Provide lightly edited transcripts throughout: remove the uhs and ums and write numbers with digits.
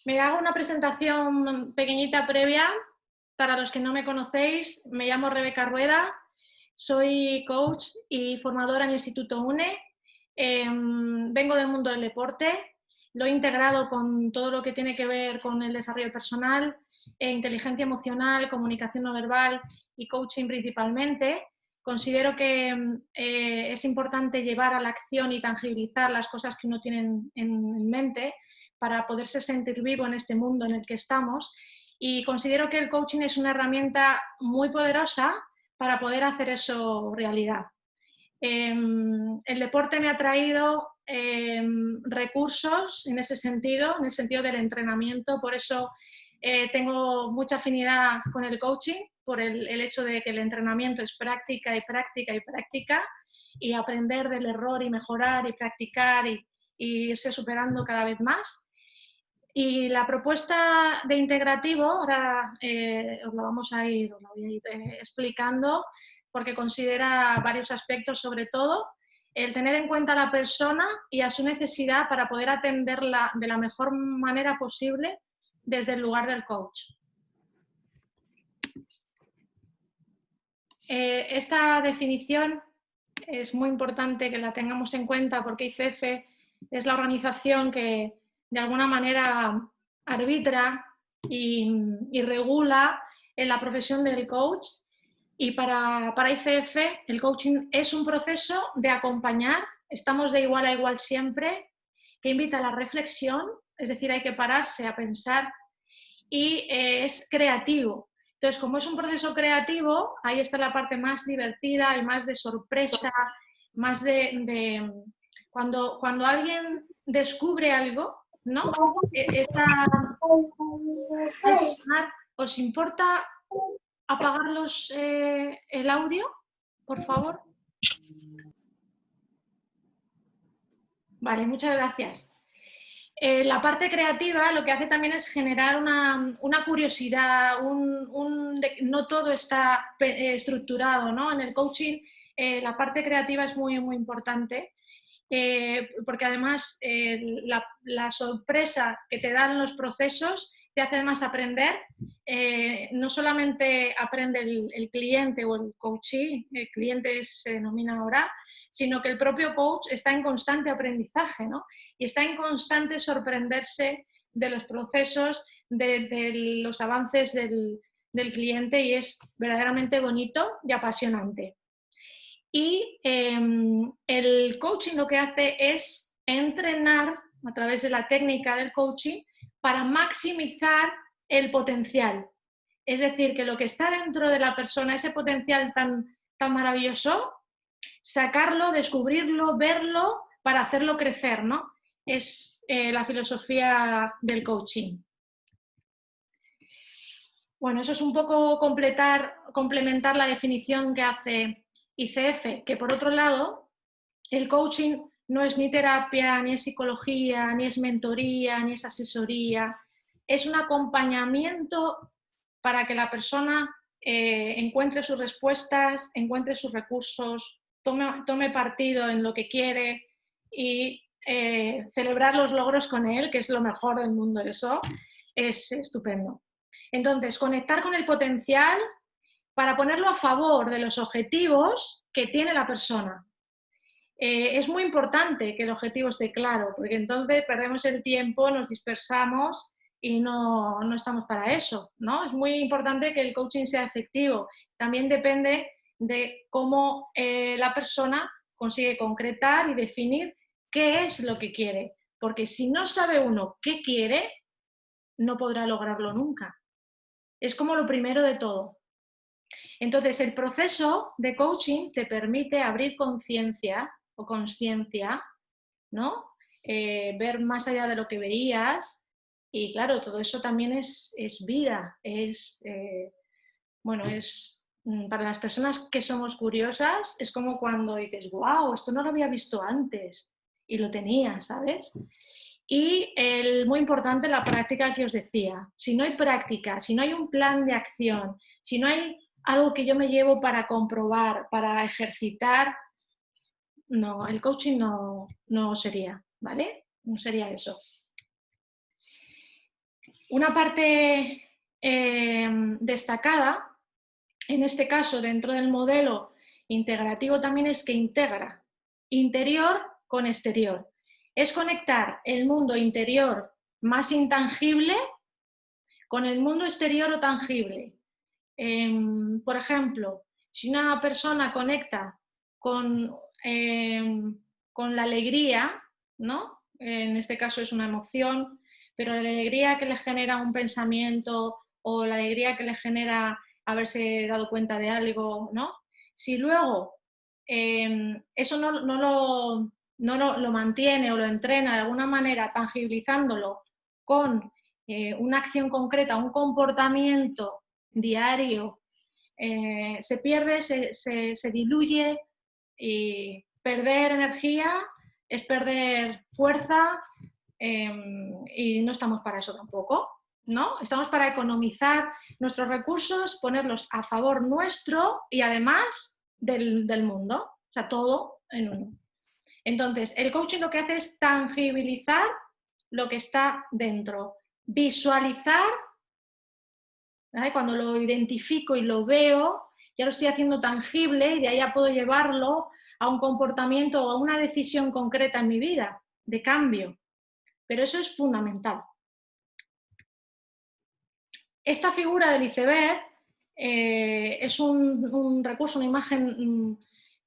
Me hago una presentación pequeñita previa. Para los que no me conocéis, me llamo Rebeca Rueda, soy coach y formadora en el Instituto UNE. Vengo del mundo del deporte, lo he integrado con todo lo que tiene que ver con el desarrollo personal, inteligencia emocional, comunicación no verbal y coaching principalmente. Considero que es importante llevar a la acción y tangibilizar las cosas que uno tiene en mente para poderse sentir vivo en este mundo en el que estamos, y considero que el coaching es una herramienta muy poderosa para poder hacer eso realidad. El deporte me ha traído recursos en ese sentido, en el sentido del entrenamiento, por eso tengo mucha afinidad con el coaching, por el hecho de que el entrenamiento es práctica y práctica y práctica, y aprender del error y mejorar y practicar y irse superando cada vez más. Y la propuesta de integrativo, ahora os la voy a ir explicando, porque considera varios aspectos, sobre todo el tener en cuenta a la persona y a su necesidad para poder atenderla de la mejor manera posible desde el lugar del coach. Esta definición es muy importante que la tengamos en cuenta, porque ICF es la organización que de alguna manera arbitra y regula en la profesión del coach. Y para ICF el coaching es un proceso de acompañar, estamos de igual a igual siempre, que invita a la reflexión, es decir, hay que pararse a pensar, y es creativo. Entonces, como es un proceso creativo, ahí está la parte más divertida y más de sorpresa, más de cuando alguien descubre algo, ¿no? ¿Os importa apagar el audio, por favor? Vale, muchas gracias. La parte creativa lo que hace también es generar una curiosidad, no todo está estructurado, ¿no? En el coaching la parte creativa es muy, muy importante, porque además la sorpresa que te dan los procesos te hace además aprender. No solamente aprende el cliente o el coachee, el cliente se denomina ahora, sino que el propio coach está en constante aprendizaje, ¿no? Y está en constante sorprenderse de los procesos, de los avances del cliente, y es verdaderamente bonito y apasionante. Y el coaching lo que hace es entrenar a través de la técnica del coaching para maximizar el potencial. Es decir, que lo que está dentro de la persona, ese potencial tan maravilloso, sacarlo, descubrirlo, verlo para hacerlo crecer, ¿no? Es la filosofía del coaching. Bueno, eso es un poco complementar la definición que hace ICF, que por otro lado, el coaching no es ni terapia, ni es psicología, ni es mentoría, ni es asesoría, es un acompañamiento para que la persona encuentre sus respuestas, encuentre sus recursos, tome partido en lo que quiere y celebrar los logros con él, que es lo mejor del mundo. Eso es estupendo. Entonces, conectar con el potencial para ponerlo a favor de los objetivos que tiene la persona. Es muy importante que el objetivo esté claro, porque entonces perdemos el tiempo, nos dispersamos y no estamos para eso, ¿no? Es muy importante que el coaching sea efectivo. También depende de cómo la persona consigue concretar y definir qué es lo que quiere, porque si no sabe uno qué quiere, no podrá lograrlo nunca. Es como lo primero de todo. Entonces, el proceso de coaching te permite abrir conciencia o consciencia, ¿no? Ver más allá de lo que veías, y claro, todo eso también es vida, bueno, para las personas que somos curiosas, es como cuando dices, wow, esto no lo había visto antes, y lo tenía, ¿sabes? Y muy importante, la práctica que os decía. Si no hay práctica, si no hay un plan de acción, si no hay algo que yo me llevo para comprobar, para ejercitar, no, el coaching no sería, ¿vale? No sería eso. Una parte destacada, en este caso dentro del modelo integrativo, también es que integra interior con exterior. Es conectar el mundo interior más intangible con el mundo exterior o tangible. Por ejemplo, si una persona conecta con, con la alegría, ¿no? En este caso es una emoción, pero la alegría que le genera un pensamiento o la alegría que le genera haberse dado cuenta de algo, ¿no? Si luego eso no lo mantiene o lo entrena de alguna manera tangibilizándolo con una acción concreta, un comportamiento diario, se pierde, se diluye, y perder energía es perder fuerza, y no estamos para eso tampoco, ¿no? Estamos para economizar nuestros recursos, ponerlos a favor nuestro y además del mundo, o sea, todo en uno. Entonces, el coaching lo que hace es tangibilizar lo que está dentro, visualizar, ¿vale? Cuando lo identifico y lo veo, ya lo estoy haciendo tangible y de ahí ya puedo llevarlo a un comportamiento o a una decisión concreta en mi vida, de cambio. Pero eso es fundamental. Esta figura del iceberg es un recurso, una imagen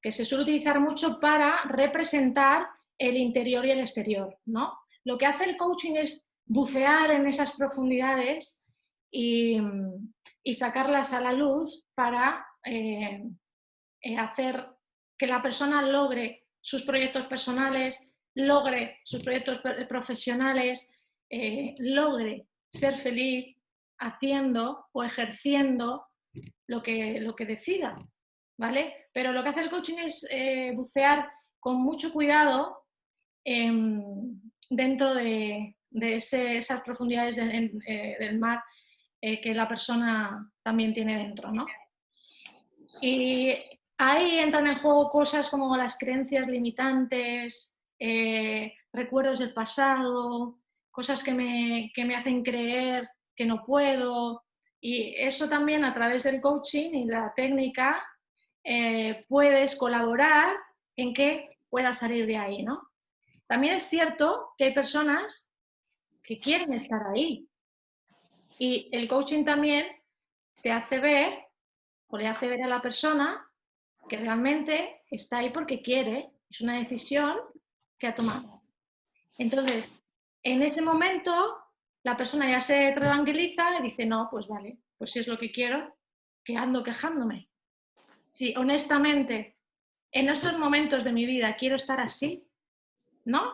que se suele utilizar mucho para representar el interior y el exterior, ¿no? Lo que hace el coaching es bucear en esas profundidades y sacarlas a la luz para hacer que la persona logre sus proyectos personales, logre sus proyectos profesionales, logre ser feliz haciendo o ejerciendo lo que decida, ¿vale? Pero lo que hace el coaching es bucear con mucho cuidado dentro de esas profundidades del mar que la persona también tiene dentro, ¿no? Y ahí entran en juego cosas como las creencias limitantes, recuerdos del pasado, cosas que me hacen creer que no puedo. Y eso también a través del coaching y la técnica puedes colaborar en que puedas salir de ahí, ¿no? También es cierto que hay personas que quieren estar ahí. Y el coaching también te hace ver o le hace ver a la persona que realmente está ahí porque quiere, es una decisión que ha tomado. Entonces, en ese momento, la persona ya se tranquiliza y dice, no, pues vale, pues si es lo que quiero, que ando quejándome. Si honestamente en estos momentos de mi vida quiero estar así, ¿no?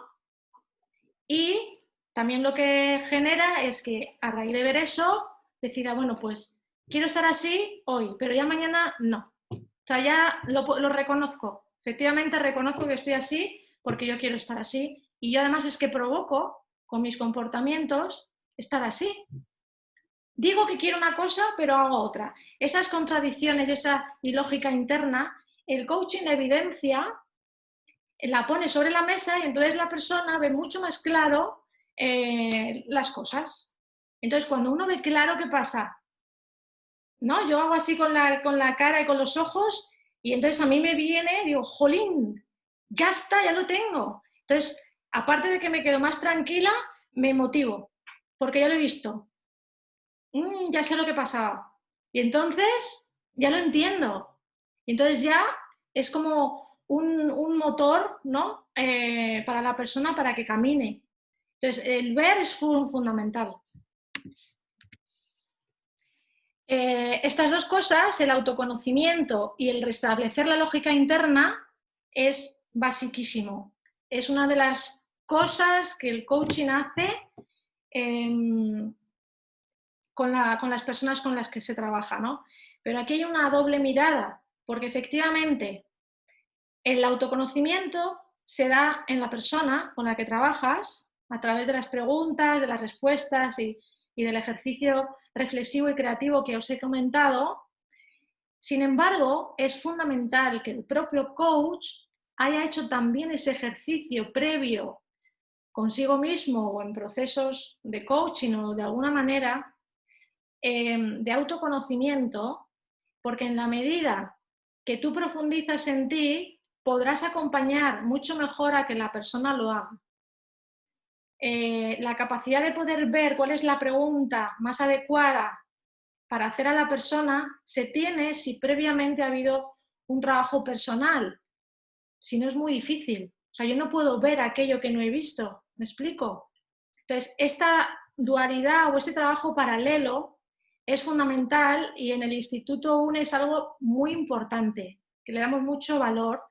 Y también lo que genera es que a raíz de ver eso, decida, bueno, pues quiero estar así hoy, pero ya mañana no. O sea, ya lo reconozco. Efectivamente reconozco que estoy así porque yo quiero estar así. Y yo además es que provoco con mis comportamientos estar así. Digo que quiero una cosa, pero hago otra. Esas contradicciones, esa ilógica interna, el coaching evidencia, la pone sobre la mesa y entonces la persona ve mucho más claro las cosas. Entonces, cuando uno ve claro, ¿qué pasa? ¿No? Yo hago así con la cara y con los ojos y entonces a mí me viene, digo, jolín, ya está, ya lo tengo. Entonces, aparte de que me quedo más tranquila, me motivo, porque ya lo he visto. Ya sé lo que pasaba. Y entonces, ya lo entiendo. Y entonces ya es como un motor, ¿no? Para la persona para que camine. Entonces, el ver es fundamental. Estas dos cosas, el autoconocimiento y el restablecer la lógica interna, es basiquísimo. Es una de las cosas que el coaching hace con las personas con las que se trabaja, ¿no? Pero aquí hay una doble mirada, porque efectivamente el autoconocimiento se da en la persona con la que trabajas a través de las preguntas, de las respuestas y del ejercicio reflexivo y creativo que os he comentado. Sin embargo, es fundamental que el propio coach haya hecho también ese ejercicio previo consigo mismo o en procesos de coaching o de alguna manera de autoconocimiento, porque en la medida que tú profundizas en ti, podrás acompañar mucho mejor a que la persona lo haga. La capacidad de poder ver cuál es la pregunta más adecuada para hacer a la persona se tiene si previamente ha habido un trabajo personal. Si no, es muy difícil. O sea, yo no puedo ver aquello que no he visto. ¿Me explico? Entonces, esta dualidad o ese trabajo paralelo es fundamental y en el Instituto UNE es algo muy importante, que le damos mucho valor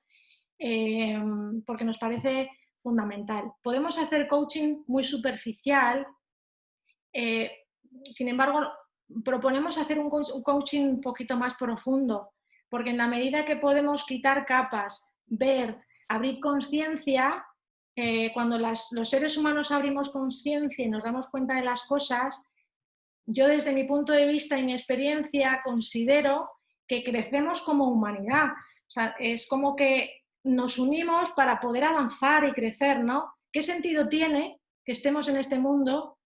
porque nos parece fundamental. Podemos hacer coaching muy superficial, sin embargo, proponemos hacer un coaching un poquito más profundo, porque en la medida que podemos quitar capas, ver, abrir conciencia, cuando los seres humanos abrimos conciencia y nos damos cuenta de las cosas, yo desde mi punto de vista y mi experiencia considero que crecemos como humanidad. O sea, es como que nos unimos para poder avanzar y crecer, ¿no? ¿Qué sentido tiene que estemos en este mundo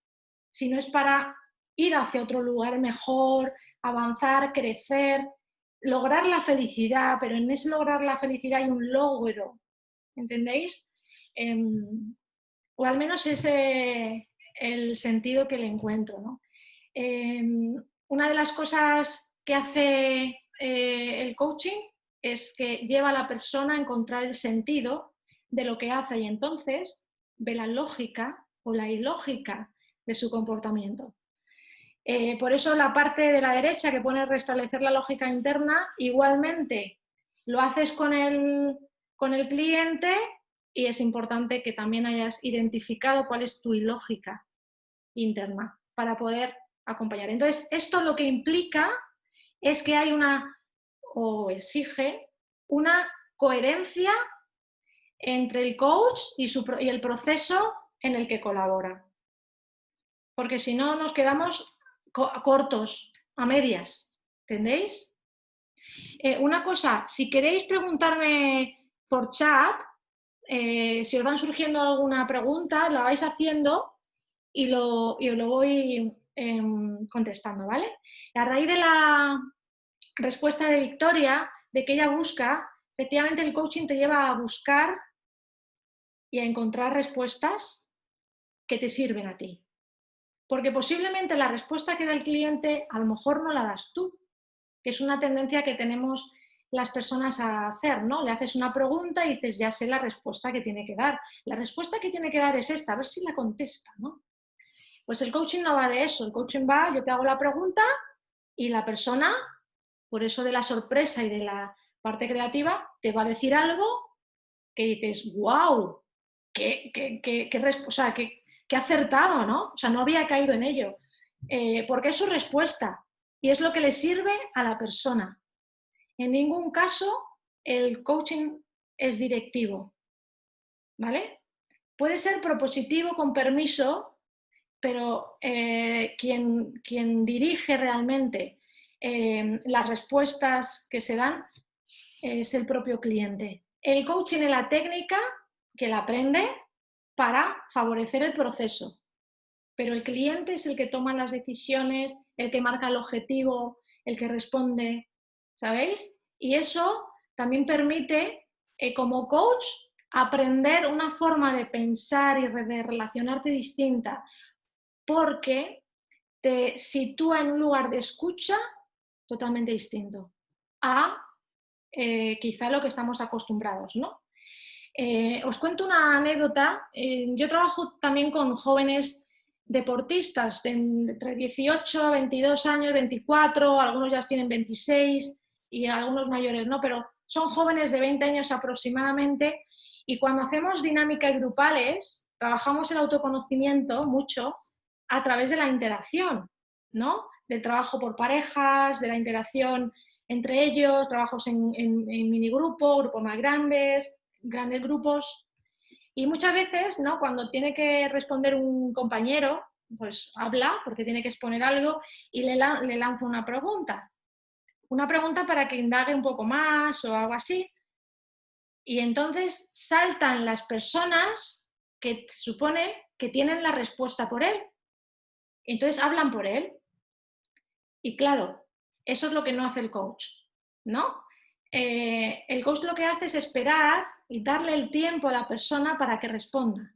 si no es para ir hacia otro lugar mejor, avanzar, crecer, lograr la felicidad? Pero en ese lograr la felicidad hay un logro, ¿entendéis? O al menos ese es el sentido que le encuentro, ¿no? Una de las cosas que hace el coaching es que lleva a la persona a encontrar el sentido de lo que hace y entonces ve la lógica o la ilógica de su comportamiento. Por eso la parte de la derecha que pone restablecer la lógica interna, igualmente lo haces con el cliente y es importante que también hayas identificado cuál es tu ilógica interna para poder acompañar. Entonces, esto lo que implica es que hay o exige, una coherencia entre el coach y el proceso en el que colabora. Porque si no, nos quedamos cortos, a medias, ¿entendéis? Una cosa, si queréis preguntarme por chat, si os van surgiendo alguna pregunta, la vais haciendo y os lo voy contestando, ¿vale? A raíz de la respuesta de Victoria, de que ella busca, efectivamente el coaching te lleva a buscar y a encontrar respuestas que te sirven a ti. Porque posiblemente la respuesta que da el cliente a lo mejor no la das tú, que es una tendencia que tenemos las personas a hacer, ¿no? Le haces una pregunta y dices, ya sé la respuesta que tiene que dar. La respuesta que tiene que dar es esta, a ver si la contesta, ¿no? Pues el coaching no va de eso, el coaching va, yo te hago la pregunta y la persona, por eso de la sorpresa y de la parte creativa, te va a decir algo que dices, wow, qué acertado, ¿no? O sea, no había caído en ello. Porque es su respuesta y es lo que le sirve a la persona. En ningún caso el coaching es directivo, ¿vale? Puede ser propositivo con permiso, pero quien dirige realmente las respuestas que se dan es el propio cliente. El coaching es la técnica que la aprende para favorecer el proceso, pero el cliente es el que toma las decisiones, el que marca el objetivo, el que responde, ¿sabéis? Y eso también permite, como coach, aprender una forma de pensar y de relacionarte distinta, porque te sitúa en un lugar de escucha totalmente distinto a quizá lo que estamos acostumbrados, ¿no? Os cuento una anécdota. Yo trabajo también con jóvenes deportistas de entre 18 a 22 años, 24, algunos ya tienen 26 y algunos mayores, ¿no? Pero son jóvenes de 20 años aproximadamente y cuando hacemos dinámicas grupales trabajamos el autoconocimiento mucho a través de la interacción, ¿no? Del trabajo por parejas, de la interacción entre ellos, trabajos en minigrupo, grupos más grandes grupos. Y muchas veces, ¿no? Cuando tiene que responder un compañero, pues habla porque tiene que exponer algo y le lanza una pregunta. Una pregunta para que indague un poco más o algo así. Y entonces saltan las personas que supone que tienen la respuesta por él. Entonces hablan por él. Y claro, eso es lo que no hace el coach, ¿no? El coach lo que hace es esperar y darle el tiempo a la persona para que responda,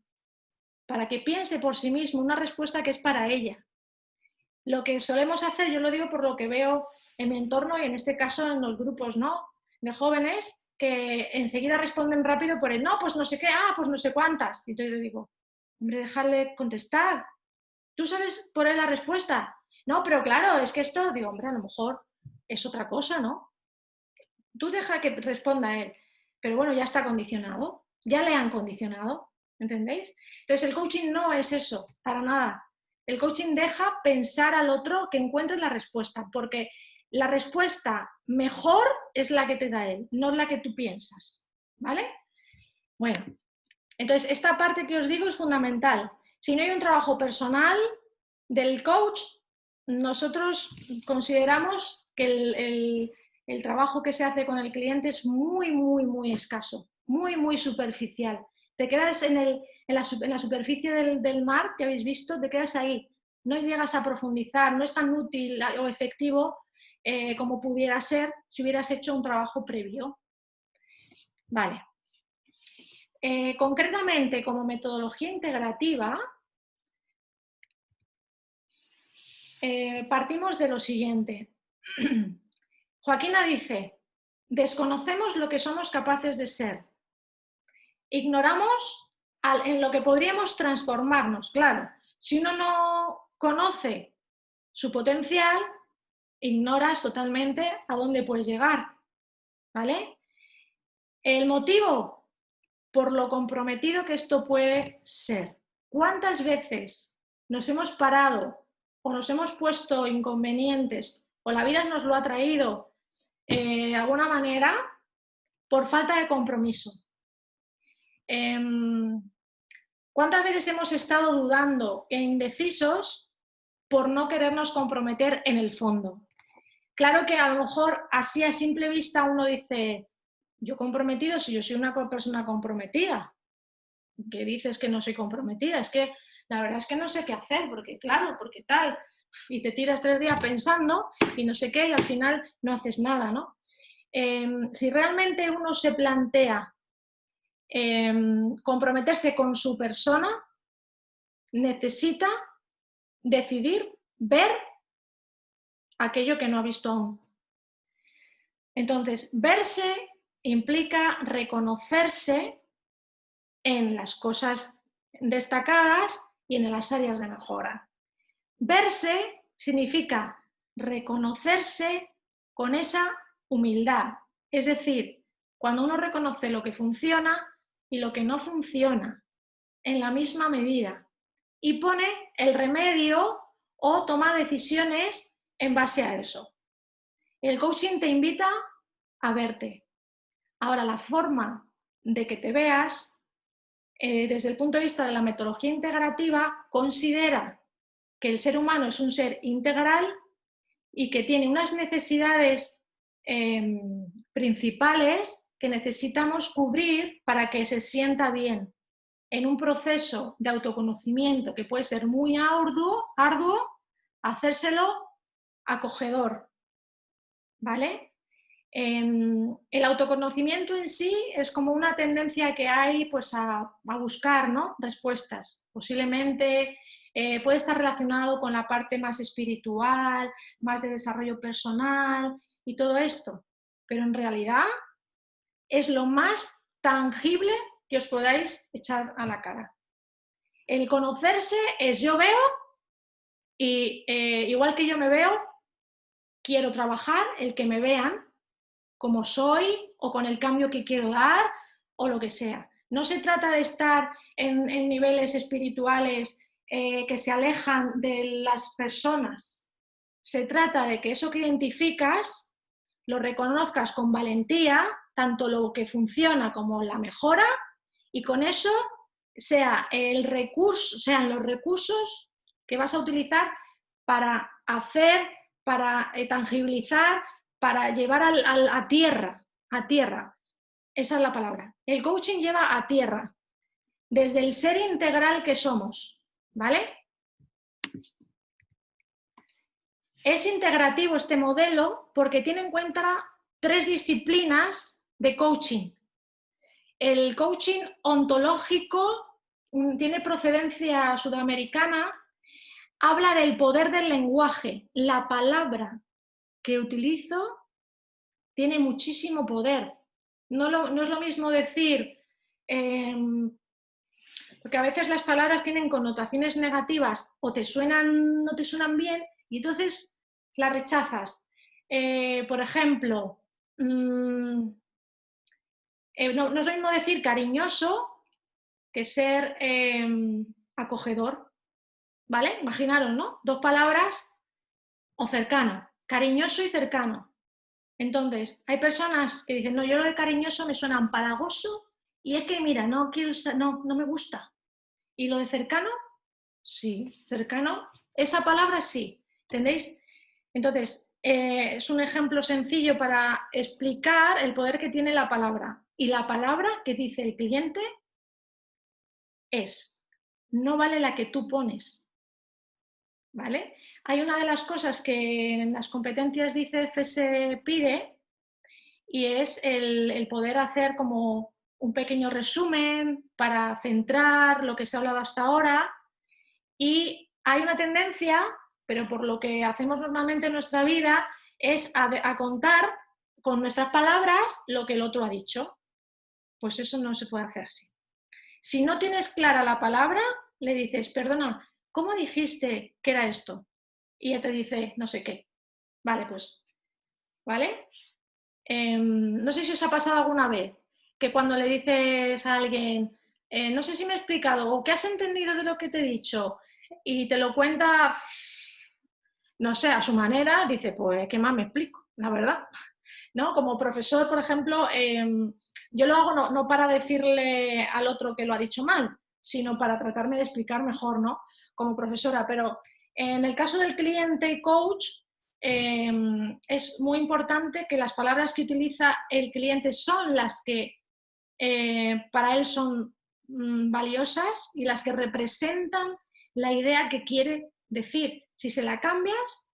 para que piense por sí mismo una respuesta que es para ella. Lo que solemos hacer, yo lo digo por lo que veo en mi entorno y en este caso en los grupos, ¿no?, de jóvenes que enseguida responden rápido por el no, pues no sé qué, pues no sé cuántas. Y entonces le digo, hombre, dejarle contestar. ¿Tú sabes por él la respuesta? No, pero claro, es que esto, digo, hombre, a lo mejor es otra cosa, ¿no? Tú deja que responda él, pero bueno, ya está condicionado, ya le han condicionado, ¿entendéis? Entonces el coaching no es eso, para nada. El coaching deja pensar al otro que encuentre la respuesta, porque la respuesta mejor es la que te da él, no la que tú piensas, ¿vale? Bueno, entonces esta parte que os digo es fundamental. Si no hay un trabajo personal del coach, nosotros consideramos que el trabajo que se hace con el cliente es muy, muy, muy escaso, muy, muy superficial. Te quedas en la superficie del mar que habéis visto, te quedas ahí. No llegas a profundizar, no es tan útil o efectivo como pudiera ser si hubieras hecho un trabajo previo. Vale. Concretamente, como metodología integrativa, partimos de lo siguiente. Joaquina dice, desconocemos lo que somos capaces de ser. Ignoramos en lo que podríamos transformarnos. Claro, si uno no conoce su potencial, ignoras totalmente a dónde puedes llegar. ¿Vale? El motivo, por lo comprometido que esto puede ser. ¿Cuántas veces nos hemos parado o nos hemos puesto inconvenientes o la vida nos lo ha traído de alguna manera por falta de compromiso? ¿Cuántas veces hemos estado dudando e indecisos por no querernos comprometer en el fondo? Claro que a lo mejor así a simple vista uno dice, yo comprometido, si yo soy una persona comprometida. ¿Qué dices que no soy comprometida? Es que la verdad es que no sé qué hacer, porque claro, porque tal, y te tiras 3 días pensando y no sé qué, y al final no haces nada, ¿no? Si realmente uno se plantea comprometerse con su persona, necesita decidir ver aquello que no ha visto aún. Entonces, verse implica reconocerse en las cosas destacadas y en las áreas de mejora. Verse significa reconocerse con esa humildad. Es decir, cuando uno reconoce lo que funciona y lo que no funciona en la misma medida y pone el remedio o toma decisiones en base a eso. El coaching te invita a verte. Ahora, la forma de que te veas, desde el punto de vista de la metodología integrativa, considera que el ser humano es un ser integral y que tiene unas necesidades principales que necesitamos cubrir para que se sienta bien en un proceso de autoconocimiento que puede ser muy arduo, hacérselo acogedor, ¿vale? El autoconocimiento en sí es como una tendencia que hay pues, a buscar, ¿no?, respuestas. Posiblemente puede estar relacionado con la parte más espiritual, más de desarrollo personal y todo esto, pero en realidad es lo más tangible que os podáis echar a la cara. El conocerse es yo veo y igual que yo me veo, quiero trabajar el que me vean como soy o con el cambio que quiero dar o lo que sea. No se trata de estar en niveles espirituales que se alejan de las personas. Se trata de que eso que identificas lo reconozcas con valentía, tanto lo que funciona como la mejora, y con eso sean los recursos que vas a utilizar para hacer, para tangibilizar, para llevar a tierra. Esa es la palabra. El coaching lleva a tierra. desde el ser integral que somos, ¿vale? Es integrativo este modelo porque tiene en cuenta 3 disciplinas de coaching. El coaching ontológico tiene procedencia sudamericana, habla del poder del lenguaje. La palabra que utilizo tiene muchísimo poder. No es lo mismo decir, porque a veces las palabras tienen connotaciones negativas o te suenan, no te suenan bien y entonces las rechazas. Por ejemplo, no es lo mismo decir cariñoso que ser acogedor, ¿vale? Imaginaros, ¿no? 2 palabras o cercano, cariñoso y cercano. Entonces, hay personas que dicen, no, yo lo de cariñoso me suena empalagoso y es que, mira, no me gusta. ¿Y lo de cercano? Sí, cercano. Esa palabra sí, ¿entendéis? Entonces, es un ejemplo sencillo para explicar el poder que tiene la palabra. Y la palabra que dice el cliente es, no vale la que tú pones, ¿vale? Hay una de las cosas que en las competencias de ICF se pide y es el poder hacer como un pequeño resumen para centrar lo que se ha hablado hasta ahora. Y hay una tendencia, pero por lo que hacemos normalmente en nuestra vida, es a contar con nuestras palabras lo que el otro ha dicho. Pues eso no se puede hacer así. Si no tienes clara la palabra, le dices, perdona, ¿cómo dijiste que era esto? Y ella te dice, no sé qué. Vale, pues, ¿vale? No sé si os ha pasado alguna vez que cuando le dices a alguien, no sé si me he explicado, o qué has entendido de lo que te he dicho, y te lo cuenta, no sé, a su manera, dice, pues, ¿qué más me explico? La verdad. ¿No? Como profesor, por ejemplo, yo lo hago no para decirle al otro que lo ha dicho mal, sino para tratarme de explicar mejor, ¿no? Como profesora. Pero en el caso del cliente y coach, es muy importante que las palabras que utiliza el cliente son las que para él son valiosas y las que representan la idea que quiere decir. Si se la cambias,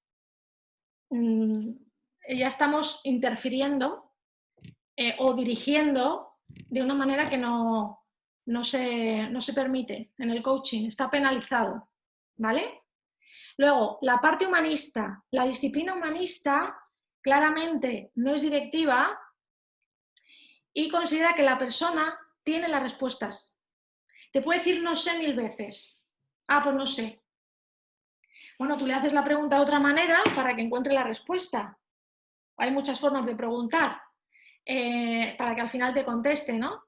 ya estamos interfiriendo o dirigiendo de una manera que no se permite en el coaching, está penalizado, ¿vale? Luego, la parte humanista. La disciplina humanista claramente no es directiva y considera que la persona tiene las respuestas. Te puede decir no sé 1000 veces. Ah, pues no sé. Bueno, tú le haces la pregunta de otra manera para que encuentre la respuesta. Hay muchas formas de preguntar para que al final te conteste, ¿no?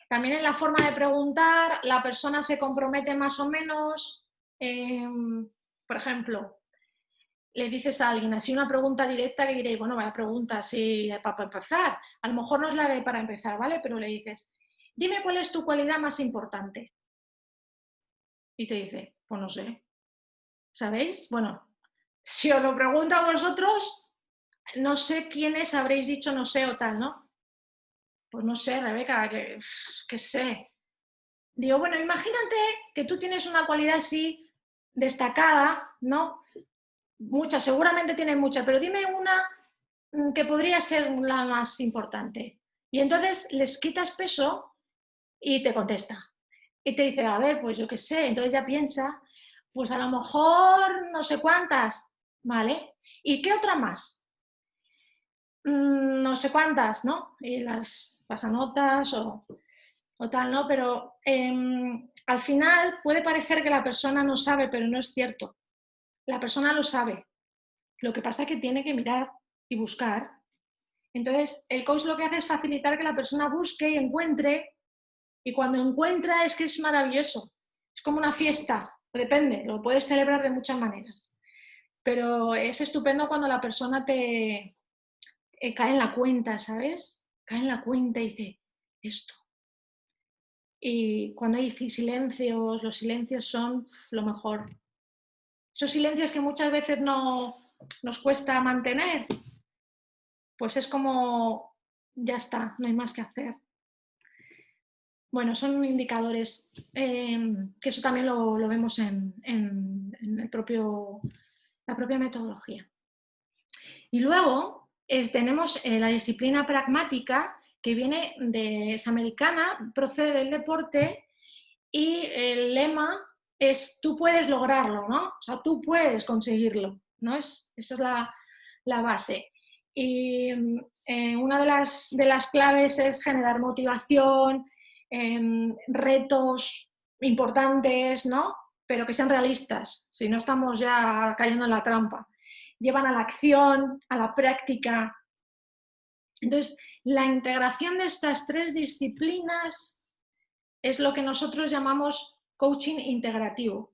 También en la forma de preguntar, la persona se compromete más o menos. Por ejemplo, le dices a alguien así una pregunta directa que diréis, bueno, vaya pregunta así para empezar. A lo mejor no es la haré para empezar, ¿vale? Pero le dices, dime cuál es tu cualidad más importante. Y te dice, pues no sé. ¿Sabéis? Bueno, si os lo pregunto a vosotros, no sé quiénes habréis dicho no sé o tal, ¿no? Pues no sé, Rebeca, que sé. Digo, bueno, imagínate que tú tienes una cualidad así destacada, ¿no? Muchas, seguramente tienes muchas, pero dime una que podría ser la más importante. Y entonces les quitas peso y te contesta. Y te dice, a ver, pues yo qué sé. Entonces ya piensa, pues a lo mejor no sé cuántas, ¿vale? ¿Y qué otra más? No sé cuántas, ¿no? Y las pasanotas o tal, ¿no? Pero al final puede parecer que la persona no sabe, pero no es cierto. La persona lo sabe. Lo que pasa es que tiene que mirar y buscar. Entonces, el coach lo que hace es facilitar que la persona busque y encuentre, y cuando encuentra es que es maravilloso. Es como una fiesta, depende, lo puedes celebrar de muchas maneras. Pero es estupendo cuando la persona te cae en la cuenta, ¿sabes? Cae en la cuenta y dice, esto. Y cuando hay silencios, los silencios son lo mejor. Esos silencios que muchas veces no nos cuesta mantener, pues es como, ya está, no hay más que hacer. Bueno, son indicadores, que eso también lo vemos en la propia metodología. Y luego tenemos la disciplina pragmática, que es americana, procede del deporte, y el lema es: tú puedes lograrlo, ¿no? O sea, tú puedes conseguirlo, ¿no? Esa es la base. Y una de las claves es generar motivación, retos importantes, ¿no? Pero que sean realistas, si no estamos ya cayendo en la trampa. Llevan a la acción, a la práctica. Entonces, la integración de estas tres disciplinas es lo que nosotros llamamos coaching integrativo.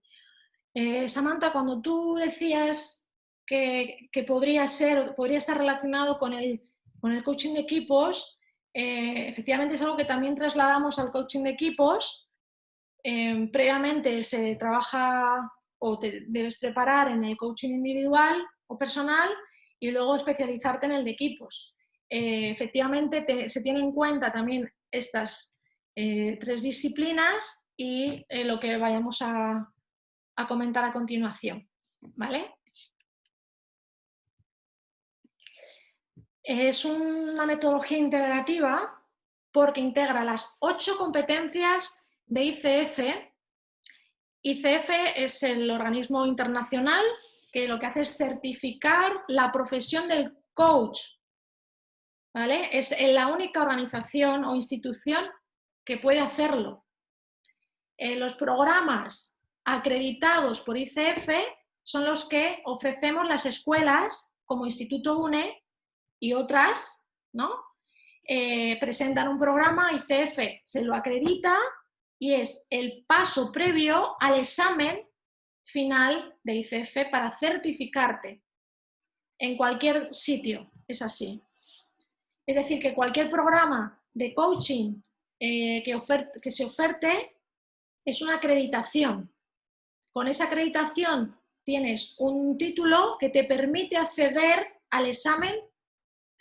Samantha, cuando tú decías que podría estar relacionado con el coaching de equipos, efectivamente es algo que también trasladamos al coaching de equipos. Previamente se trabaja o te debes preparar en el coaching individual o personal y luego especializarte en el de equipos. Efectivamente se tienen en cuenta también estas tres disciplinas y lo que vayamos a comentar a continuación, ¿vale? Es una metodología integrativa porque integra las 8 competencias de ICF. ICF es el organismo internacional que lo que hace es certificar la profesión del coach, ¿vale? Es la única organización o institución que puede hacerlo. Los programas acreditados por ICF son los que ofrecemos las escuelas como Instituto UNE y otras, ¿no? Presentan un programa, ICF se lo acredita y es el paso previo al examen final de ICF para certificarte. En cualquier sitio es así. Es decir, que cualquier programa de coaching que se oferte es una acreditación. Con esa acreditación tienes un título que te permite acceder al examen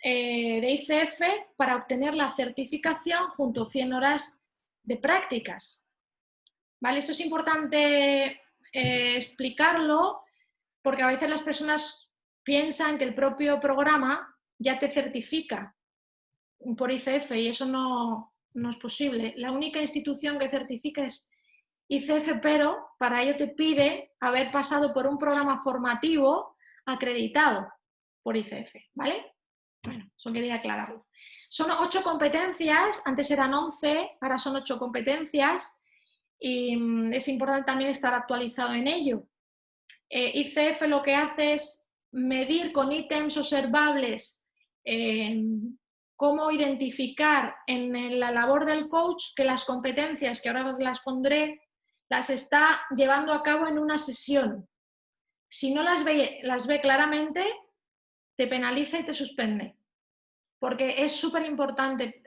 de ICF para obtener la certificación junto a 100 horas de prácticas. ¿Vale? Esto es importante explicarlo porque a veces las personas piensan que el propio programa ya te certifica por ICF y eso no es posible. La única institución que certifica es ICF, pero para ello te pide haber pasado por un programa formativo acreditado por ICF, ¿vale? Bueno, eso quería aclararlo. Son 8 competencias, antes eran 11, ahora son 8 competencias y es importante también estar actualizado en ello. ICF lo que hace es medir con ítems observables cómo identificar en la labor del coach que las competencias, que ahora las pondré, las está llevando a cabo en una sesión. Si no las ve claramente, te penaliza y te suspende. Porque es súper importante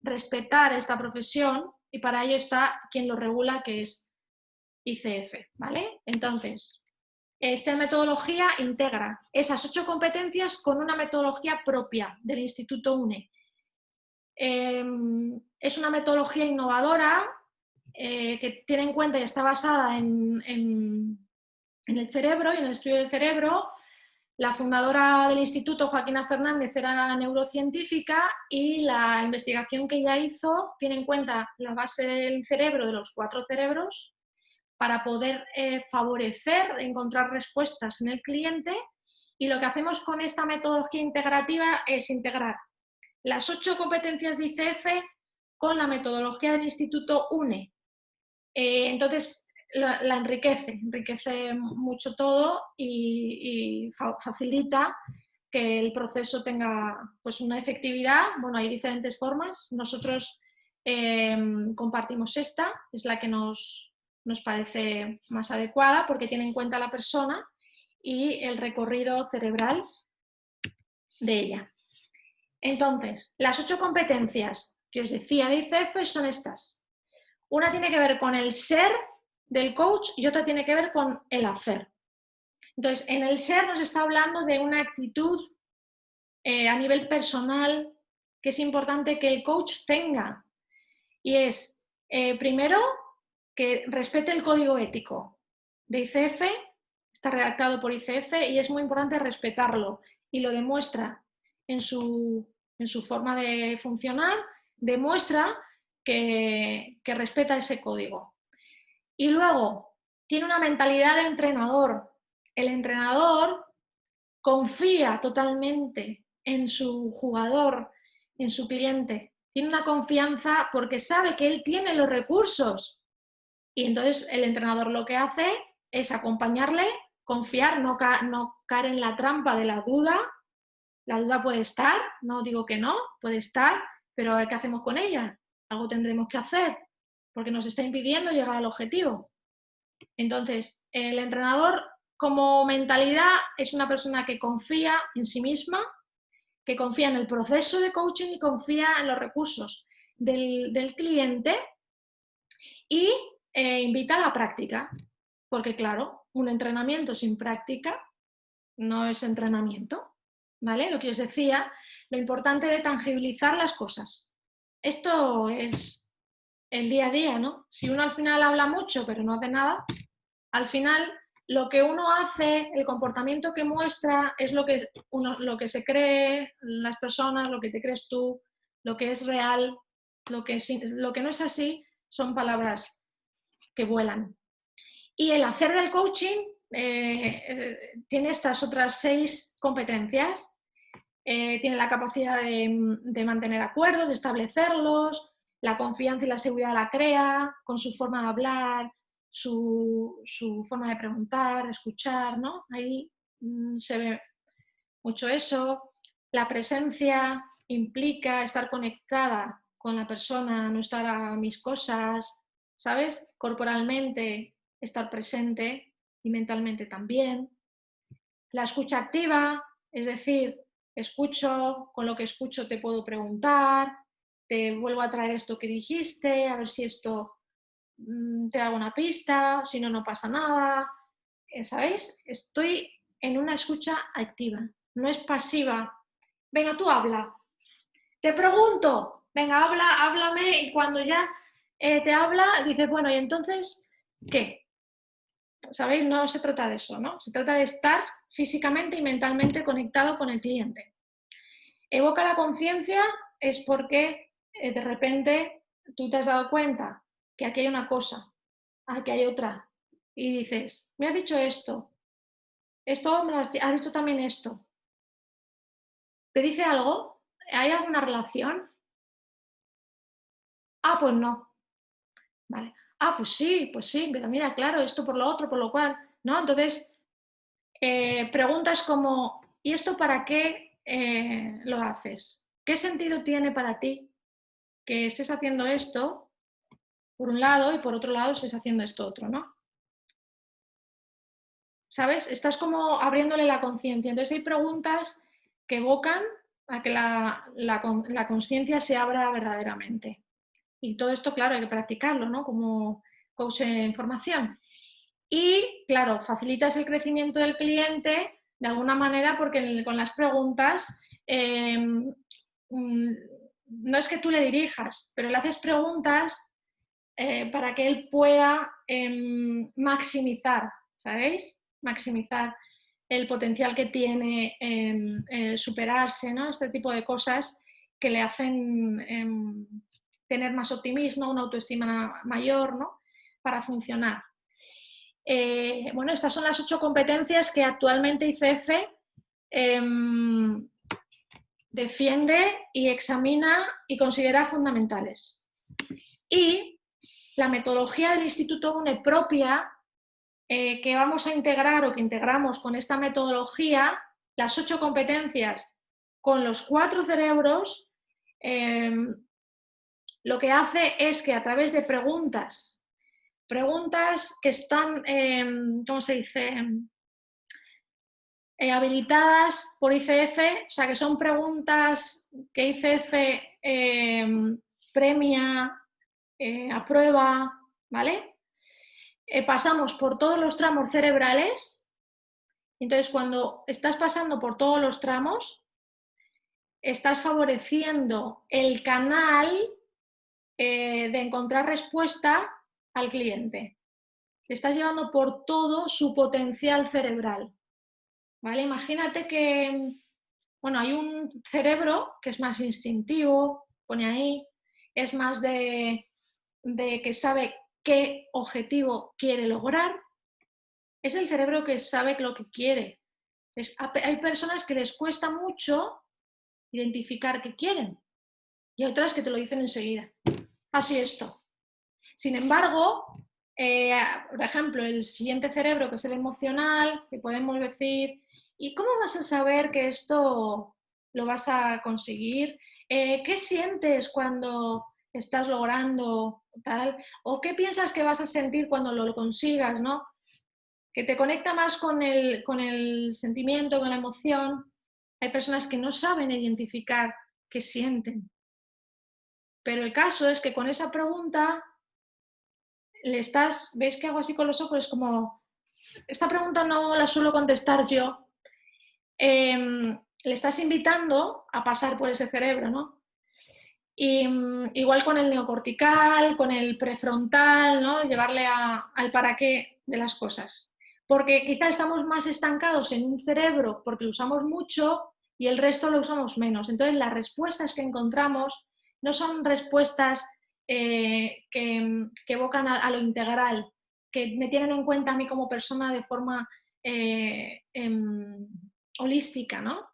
respetar esta profesión y para ello está quien lo regula, que es ICF, ¿vale? Entonces, esta metodología integra esas 8 competencias con una metodología propia del Instituto UNE. Es una metodología innovadora que tiene en cuenta y está basada en el cerebro y en el estudio del cerebro. La fundadora del instituto, Joaquina Fernández, era neurocientífica y la investigación que ella hizo tiene en cuenta la base del cerebro, de los 4 cerebros, para poder favorecer, encontrar respuestas en el cliente. Y lo que hacemos con esta metodología integrativa es integrar las 8 competencias de ICF con la metodología del Instituto UNE. Entonces, la enriquece mucho todo y facilita que el proceso tenga pues, una efectividad. Bueno, hay diferentes formas. Nosotros compartimos esta, es la que nos parece más adecuada porque tiene en cuenta a la persona y el recorrido cerebral de ella. Entonces, las 8 competencias que os decía de ICF son estas. Una tiene que ver con el ser del coach y otra tiene que ver con el hacer. Entonces, en el ser nos está hablando de una actitud a nivel personal que es importante que el coach tenga. Y es, primero, que respete el código ético de ICF, está redactado por ICF y es muy importante respetarlo y lo demuestra en su forma de funcionar, demuestra que respeta ese código. Y luego, tiene una mentalidad de entrenador. El entrenador confía totalmente en su jugador, en su cliente. Tiene una confianza porque sabe que él tiene los recursos. Y entonces el entrenador lo que hace es acompañarle, confiar, no caer en la trampa de la duda. La duda puede estar, no digo que no, puede estar, pero a ver qué hacemos con ella. Algo tendremos que hacer, porque nos está impidiendo llegar al objetivo. Entonces, el entrenador como mentalidad es una persona que confía en sí misma, que confía en el proceso de coaching y confía en los recursos del cliente y invita a la práctica, porque claro, un entrenamiento sin práctica no es entrenamiento, ¿vale? Lo que os decía, lo importante de tangibilizar las cosas. Esto es el día a día, ¿no? Si uno al final habla mucho pero no hace nada, al final lo que uno hace, el comportamiento que muestra es lo que se cree las personas, lo que te crees tú, lo que es real, lo que no es así son palabras que vuelan. Y el hacer del coaching tiene estas otras 6 competencias. Tiene la capacidad de mantener acuerdos, de establecerlos, la confianza y la seguridad la crea, con su forma de hablar, su forma de preguntar, de escuchar, ¿no? Ahí se ve mucho eso. La presencia implica estar conectada con la persona, no estar a mis cosas, ¿sabes? Corporalmente estar presente y mentalmente también. La escucha activa, es decir, escucho, con lo que escucho te puedo preguntar, te vuelvo a traer esto que dijiste, a ver si esto te da una pista, si no, no pasa nada. ¿Sabéis? Estoy en una escucha activa, no es pasiva. Venga, tú habla. Te pregunto, venga, háblame y cuando ya te habla, dices, bueno, ¿y entonces qué? ¿Sabéis? No se trata de eso, ¿no? Se trata de estar físicamente y mentalmente conectado con el cliente. Evoca la conciencia es porque de repente tú te has dado cuenta que aquí hay una cosa, aquí hay otra, y dices, me has dicho esto, me has dicho también esto. ¿Te dice algo? ¿Hay alguna relación? Ah, pues no. Vale. Ah, pues sí, pero mira, claro, esto por lo otro, por lo cual, ¿no? Entonces, preguntas como, ¿y esto para qué lo haces? ¿Qué sentido tiene para ti que estés haciendo esto, por un lado, y por otro lado estés haciendo esto otro, ¿no? ¿Sabes? Estás como abriéndole la conciencia. Entonces hay preguntas que evocan a que la conciencia se abra verdaderamente. Y todo esto, claro, hay que practicarlo, ¿no? Como coach en formación. Y, claro, facilitas el crecimiento del cliente de alguna manera porque con las preguntas no es que tú le dirijas, pero le haces preguntas para que él pueda maximizar, ¿sabéis? Maximizar el potencial que tiene, superarse, ¿no? Este tipo de cosas que le hacen tener más optimismo, una autoestima mayor, ¿no? Para funcionar. Bueno, estas son las 8 competencias que actualmente ICF defiende y examina y considera fundamentales. Y la metodología del Instituto UNE propia que vamos a integrar o que integramos con esta metodología, las 8 competencias con los 4 cerebros, lo que hace es que a través de preguntas que están, ¿cómo se dice? Habilitadas por ICF, o sea que son preguntas que ICF premia, aprueba, ¿vale? Pasamos por todos los tramos cerebrales, entonces cuando estás pasando por todos los tramos, estás favoreciendo el canal de encontrar respuesta al cliente. Le estás llevando por todo su potencial cerebral. ¿Vale? Imagínate que, bueno, hay un cerebro que es más instintivo, pone ahí, es más de que sabe qué objetivo quiere lograr. Es el cerebro que sabe lo que quiere. Hay personas que les cuesta mucho identificar qué quieren y otras que te lo dicen enseguida. Así esto. Sin embargo, por ejemplo, el siguiente cerebro, que es el emocional, que podemos decir, ¿y cómo vas a saber que esto lo vas a conseguir? ¿Qué sientes cuando estás logrando tal? ¿O qué piensas que vas a sentir cuando lo consigas, ¿no? Que te conecta más con el sentimiento, con la emoción. Hay personas que no saben identificar qué sienten. Pero el caso es que con esa pregunta ¿veis que hago así con los ojos? Es como, esta pregunta no la suelo contestar yo. Le estás invitando a pasar por ese cerebro, ¿no? Y, igual con el neocortical, con el prefrontal, ¿no? Llevarle al para qué de las cosas. Porque quizá estamos más estancados en un cerebro porque lo usamos mucho y el resto lo usamos menos. Entonces las respuestas que encontramos no son respuestas que evocan a lo integral, que me tienen en cuenta a mí como persona de forma holística, ¿no?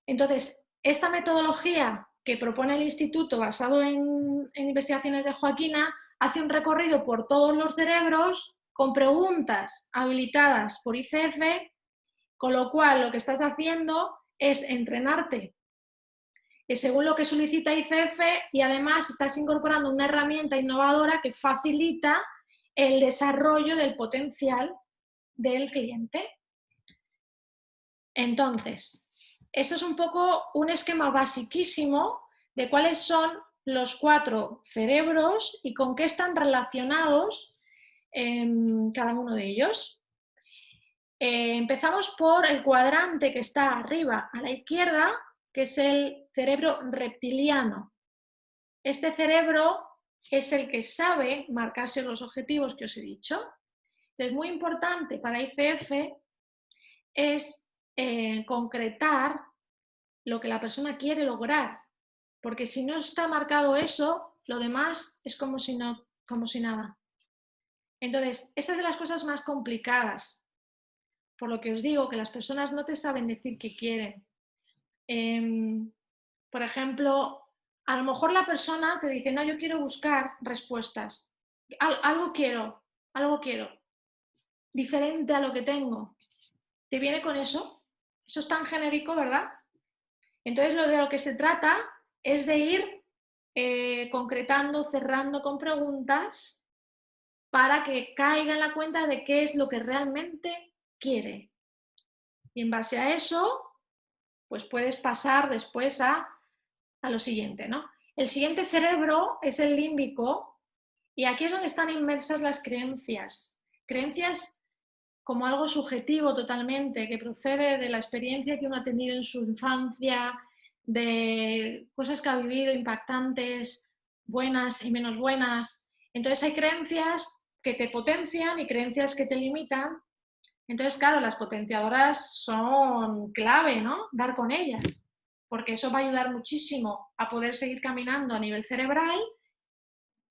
Entonces, esta metodología que propone el instituto basado en investigaciones de Joaquina hace un recorrido por todos los cerebros con preguntas habilitadas por ICF, con lo cual lo que estás haciendo es entrenarte según lo que solicita ICF y además estás incorporando una herramienta innovadora que facilita el desarrollo del potencial del cliente. Entonces, eso es un poco un esquema basiquísimo de cuáles son los 4 cerebros y con qué están relacionados cada uno de ellos. Empezamos por el cuadrante que está arriba a la izquierda, que es el cerebro reptiliano. Este cerebro es el que sabe marcarse los objetivos que os he dicho. Entonces, muy importante para ICF es concretar lo que la persona quiere lograr, porque si no está marcado eso, lo demás es como si nada. Entonces, esa es de las cosas más complicadas, por lo que os digo que las personas no te saben decir qué quieren. Por ejemplo, a lo mejor la persona te dice, no, yo quiero buscar respuestas, algo quiero, diferente a lo que tengo. ¿Te viene con eso? Eso es tan genérico, ¿verdad? Entonces, de lo que se trata es de ir concretando, cerrando con preguntas para que caiga en la cuenta de qué es lo que realmente quiere. Y en base a eso, pues puedes pasar después a lo siguiente, ¿no? El siguiente cerebro es el límbico y aquí es donde están inmersas las creencias. Creencias como algo subjetivo totalmente, que procede de la experiencia que uno ha tenido en su infancia, de cosas que ha vivido impactantes, buenas y menos buenas. Entonces hay creencias que te potencian y creencias que te limitan. Entonces, claro, las potenciadoras son clave, ¿no? Dar con ellas, porque eso va a ayudar muchísimo a poder seguir caminando a nivel cerebral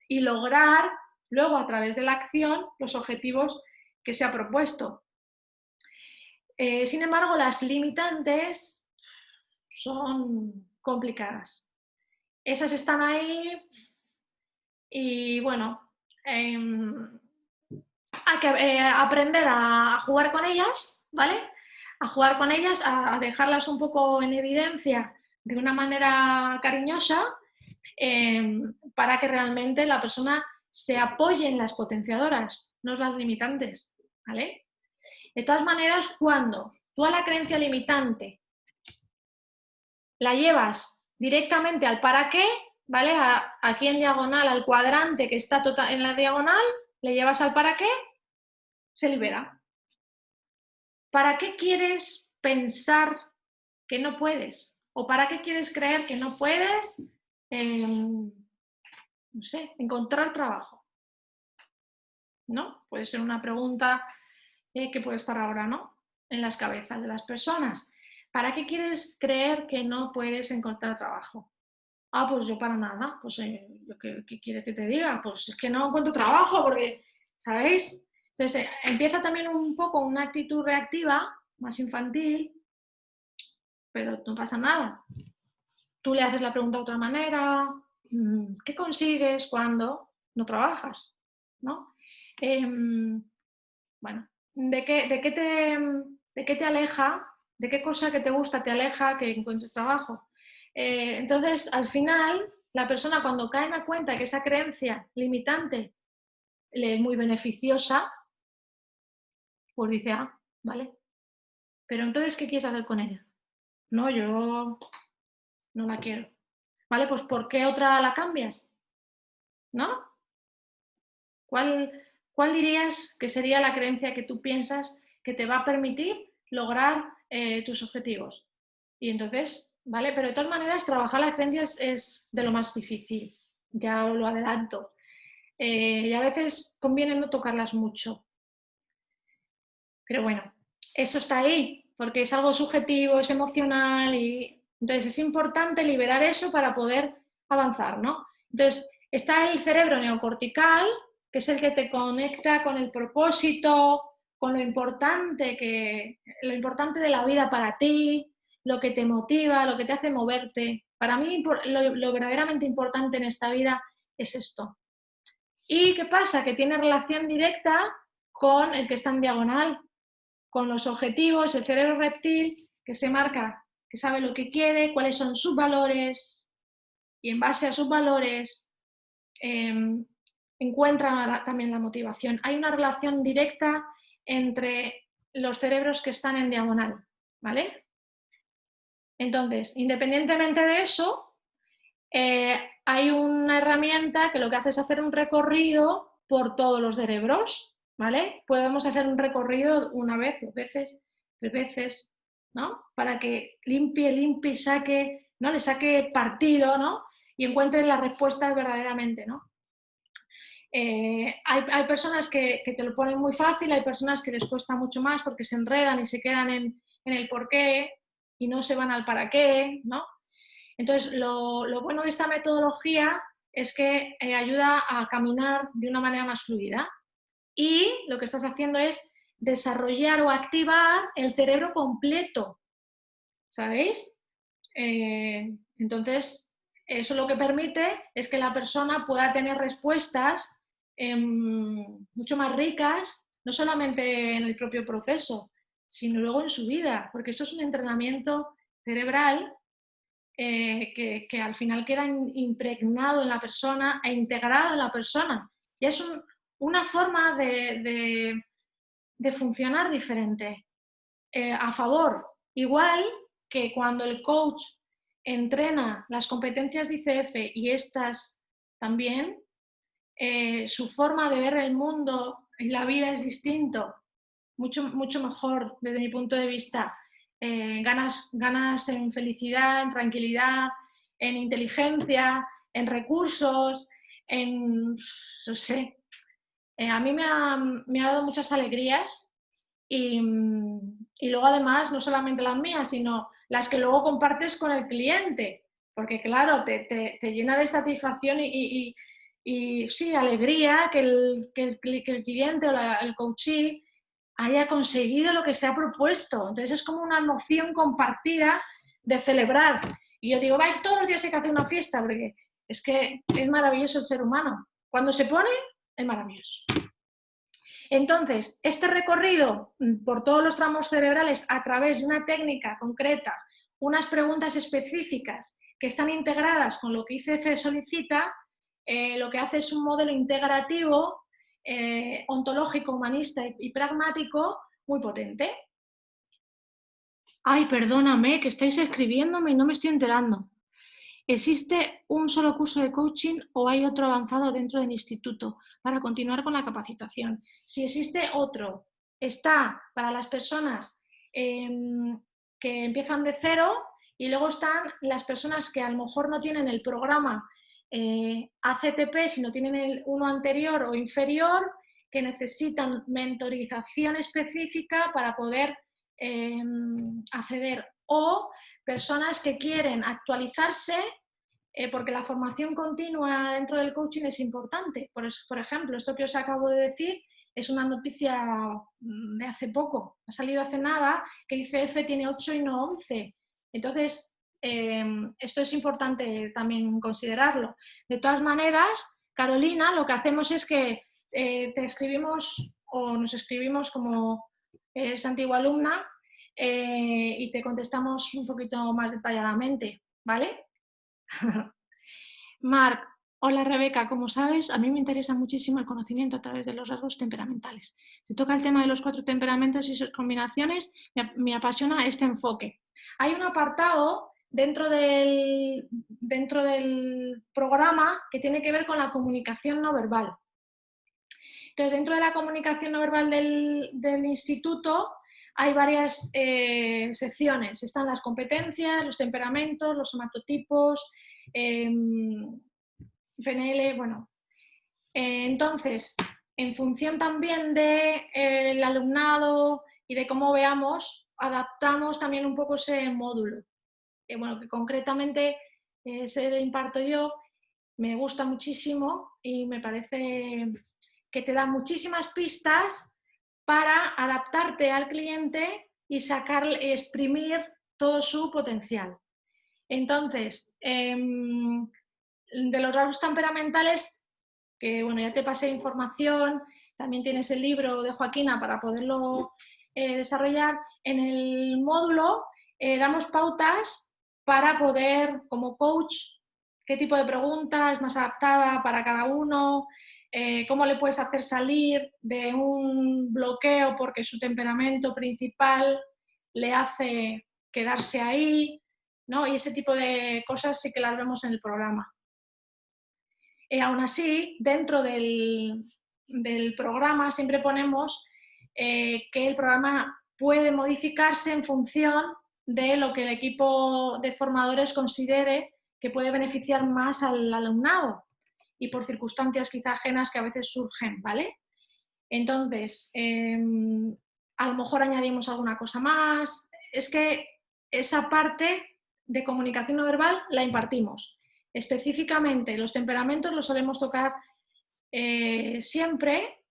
y lograr luego a través de la acción los objetivos que se ha propuesto. Sin embargo, las limitantes son complicadas. Esas están ahí y bueno, hay que aprender a jugar con ellas, ¿vale? A jugar con ellas, a dejarlas un poco en evidencia de una manera cariñosa para que realmente la persona se apoye en las potenciadoras, no en las limitantes, ¿vale? De todas maneras, cuando tú a la creencia limitante la llevas directamente al para qué, ¿vale? Aquí en diagonal, al cuadrante que está en la diagonal, le llevas al para qué, se libera. ¿Para qué quieres pensar que no puedes? ¿O para qué quieres creer que no puedes? No sé, encontrar trabajo, ¿no? Puede ser una pregunta que puede estar ahora, ¿no?, en las cabezas de las personas. ¿Para qué quieres creer que no puedes encontrar trabajo? Ah, pues yo para nada. Pues, ¿qué quieres que te diga? Pues es que no encuentro trabajo porque, ¿sabéis? Entonces, empieza también un poco una actitud reactiva, más infantil, pero no pasa nada. Tú le haces la pregunta de otra manera. ¿Qué consigues cuando no trabajas? ¿No? Bueno, ¿de qué te aleja? ¿De qué cosa que te gusta te aleja que encuentres trabajo? Entonces, al final, la persona cuando cae en la cuenta que esa creencia limitante le es muy beneficiosa, pues dice, ah, vale, pero entonces, ¿qué quieres hacer con ella? No, yo no la quiero. Vale, pues ¿por qué otra la cambias? ¿No? ¿Cuál, cuál dirías que sería la creencia que tú piensas que te va a permitir lograr tus objetivos? Y entonces, ¿vale? Pero de todas maneras, trabajar las creencias es de lo más difícil, ya os lo adelanto. Y a veces conviene no tocarlas mucho. Pero bueno, eso está ahí, porque es algo subjetivo, es emocional y entonces es importante liberar eso para poder avanzar, ¿no? Entonces, está el cerebro neocortical, que es el que te conecta con el propósito, con lo importante de la vida para ti, lo que te motiva, lo que te hace moverte. Para mí, lo verdaderamente importante en esta vida es esto. ¿Y qué pasa? Que tiene relación directa con el que está en diagonal, con los objetivos, el cerebro reptil, que se marca, que sabe lo que quiere, cuáles son sus valores, y en base a sus valores encuentra también la motivación. Hay una relación directa entre los cerebros que están en diagonal, ¿vale? Entonces, independientemente de eso, hay una herramienta que lo que hace es hacer un recorrido por todos los cerebros, ¿vale? Podemos hacer un recorrido una vez, 2 veces, 3 veces, ¿no? Para que limpie, saque, ¿no? Le saque partido, ¿no? Y encuentre las respuestas verdaderamente, ¿no? Hay personas que te lo ponen muy fácil, hay personas que les cuesta mucho más porque se enredan y se quedan en el por qué y no se van al para qué, ¿no? Entonces, lo bueno de esta metodología es que ayuda a caminar de una manera más fluida y lo que estás haciendo es desarrollar o activar el cerebro completo, ¿sabéis? Entonces, eso lo que permite es que la persona pueda tener respuestas mucho más ricas, no solamente en el propio proceso, sino luego en su vida, porque esto es un entrenamiento cerebral que al final queda impregnado en la persona e integrado en la persona. Y es una forma de funcionar diferente, a favor. Igual que cuando el coach entrena las competencias de ICF y estas también, su forma de ver el mundo y la vida es distinto, mucho mejor desde mi punto de vista. Ganas en felicidad, en tranquilidad, en inteligencia, en recursos, no sé. A mí me ha dado muchas alegrías y luego además no solamente las mías, sino las que luego compartes con el cliente, porque claro, te llena de satisfacción y sí, alegría que el cliente o el coachee haya conseguido lo que se ha propuesto. Entonces es como una emoción compartida de celebrar. Y yo digo, vaya, todos los días hay que hacer una fiesta, porque es que es maravilloso el ser humano. Cuando se pone, es maravilloso. Entonces, este recorrido por todos los tramos cerebrales a través de una técnica concreta, unas preguntas específicas que están integradas con lo que ICF solicita, lo que hace es un modelo integrativo, ontológico, humanista y pragmático muy potente. Ay, perdóname, que estáis escribiéndome y no me estoy enterando. ¿Existe un solo curso de coaching o hay otro avanzado dentro del instituto para continuar con la capacitación? Si existe otro, está para las personas que empiezan de cero y luego están las personas que a lo mejor no tienen el programa ACTP si no tienen uno anterior o inferior, que necesitan mentorización específica para poder acceder, o personas que quieren actualizarse porque la formación continua dentro del coaching es importante. Por ejemplo, esto que os acabo de decir es una noticia de hace poco, ha salido hace nada, que ICF tiene 8 y no 11. Entonces, esto es importante también considerarlo. De todas maneras, Carolina, lo que hacemos es que te escribimos o nos escribimos como es antigua alumna y te contestamos un poquito más detalladamente, ¿vale? Marc, hola Rebeca, como sabes, a mí me interesa muchísimo el conocimiento a través de los rasgos temperamentales. Se toca el tema de los 4 temperamentos y sus combinaciones, me apasiona este enfoque. Hay un apartado dentro del programa que tiene que ver con la comunicación no verbal. Entonces, dentro de la comunicación no verbal del instituto hay varias secciones. Están las competencias, los temperamentos, los somatotipos, FNL, bueno. Entonces, en función también del alumnado y de cómo veamos, adaptamos también un poco ese módulo. Bueno, que concretamente se imparto yo, me gusta muchísimo y me parece que te da muchísimas pistas para adaptarte al cliente y exprimir todo su potencial. Entonces, de los rasgos temperamentales, que bueno, ya te pasé información, también tienes el libro de Joaquina para poderlo desarrollar. En el módulo damos pautas para poder, como coach, qué tipo de pregunta es más adaptada para cada uno, cómo le puedes hacer salir de un bloqueo porque su temperamento principal le hace quedarse ahí, ¿no? Y ese tipo de cosas sí que las vemos en el programa. Aún así, dentro del programa siempre ponemos que el programa puede modificarse en función de lo que el equipo de formadores considere que puede beneficiar más al alumnado y por circunstancias quizá ajenas que a veces surgen, ¿vale? Entonces, a lo mejor añadimos alguna cosa más. Es que esa parte de comunicación no verbal la impartimos. Específicamente los temperamentos los solemos tocar siempre,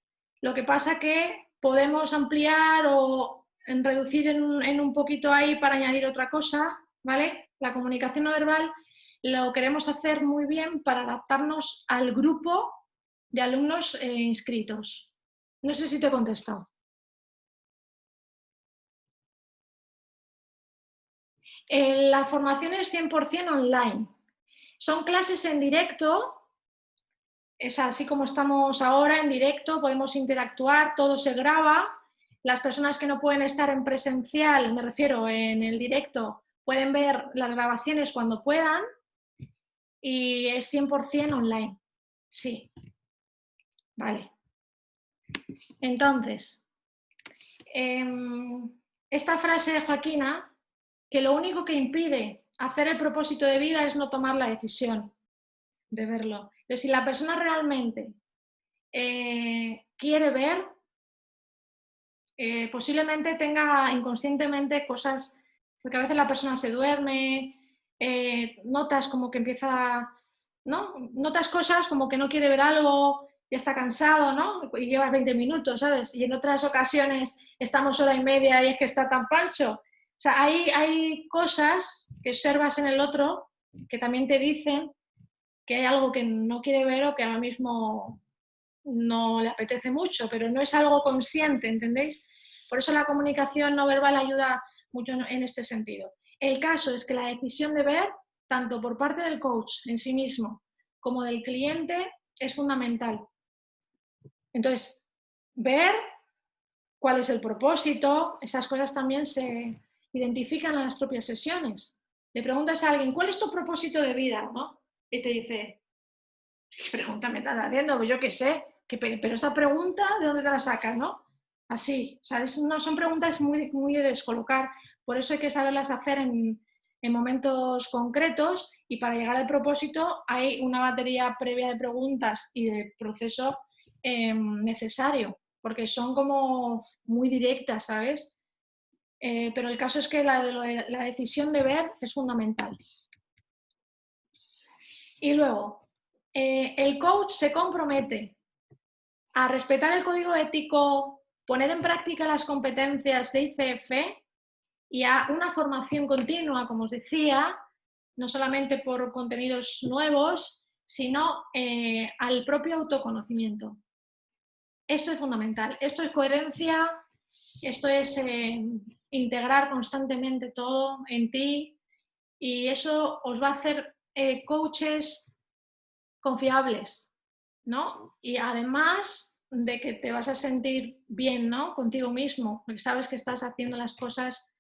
lo que pasa que podemos ampliar o reducir en un poquito ahí para añadir otra cosa, ¿vale? La comunicación no verbal lo queremos hacer muy bien para adaptarnos al grupo de alumnos inscritos. No sé si te he contestado. La formación es 100% online. Son clases en directo, es así como estamos ahora en directo, podemos interactuar, todo se graba. Las personas que no pueden estar en presencial, me refiero en el directo, pueden ver las grabaciones cuando puedan y es 100% online. Sí, vale. Entonces, esta frase de Joaquina, que lo único que impide hacer el propósito de vida es no tomar la decisión de verlo. Entonces, si la persona realmente quiere ver, posiblemente tenga inconscientemente cosas, porque a veces la persona se duerme, notas como que empieza, ¿no? Notas cosas como que no quiere ver algo, ya está cansado, ¿no? Y llevas 20 minutos, ¿sabes? Y en otras ocasiones estamos hora y media y es que está tan pancho. O sea, hay cosas que observas en el otro que también te dicen que hay algo que no quiere ver o que ahora mismo no le apetece mucho, pero no es algo consciente, ¿entendéis? Por eso la comunicación no verbal ayuda mucho en este sentido. El caso es que la decisión de ver, tanto por parte del coach en sí mismo como del cliente, es fundamental. Entonces, ver cuál es el propósito, esas cosas también se identifican en las propias sesiones. Le preguntas a alguien, ¿cuál es tu propósito de vida? ¿No? Y te dice, ¿qué pregunta me estás haciendo? Pues yo qué sé, pero esa pregunta, ¿de dónde te la sacas, no? Así, o sea, no son preguntas muy de descolocar, por eso hay que saberlas hacer en momentos concretos y para llegar al propósito hay una batería previa de preguntas y de proceso necesario, porque son como muy directas, ¿sabes? Pero el caso es que la decisión de ver es fundamental. Y luego, el coach se compromete a respetar el código ético, poner en práctica las competencias de ICF y a una formación continua, como os decía, no solamente por contenidos nuevos, sino al propio autoconocimiento. Esto es fundamental, esto es coherencia, esto es integrar constantemente todo en ti y eso os va a hacer coaches confiables, ¿no? Y además de que te vas a sentir bien, ¿no? Contigo mismo, porque sabes que estás haciendo las cosas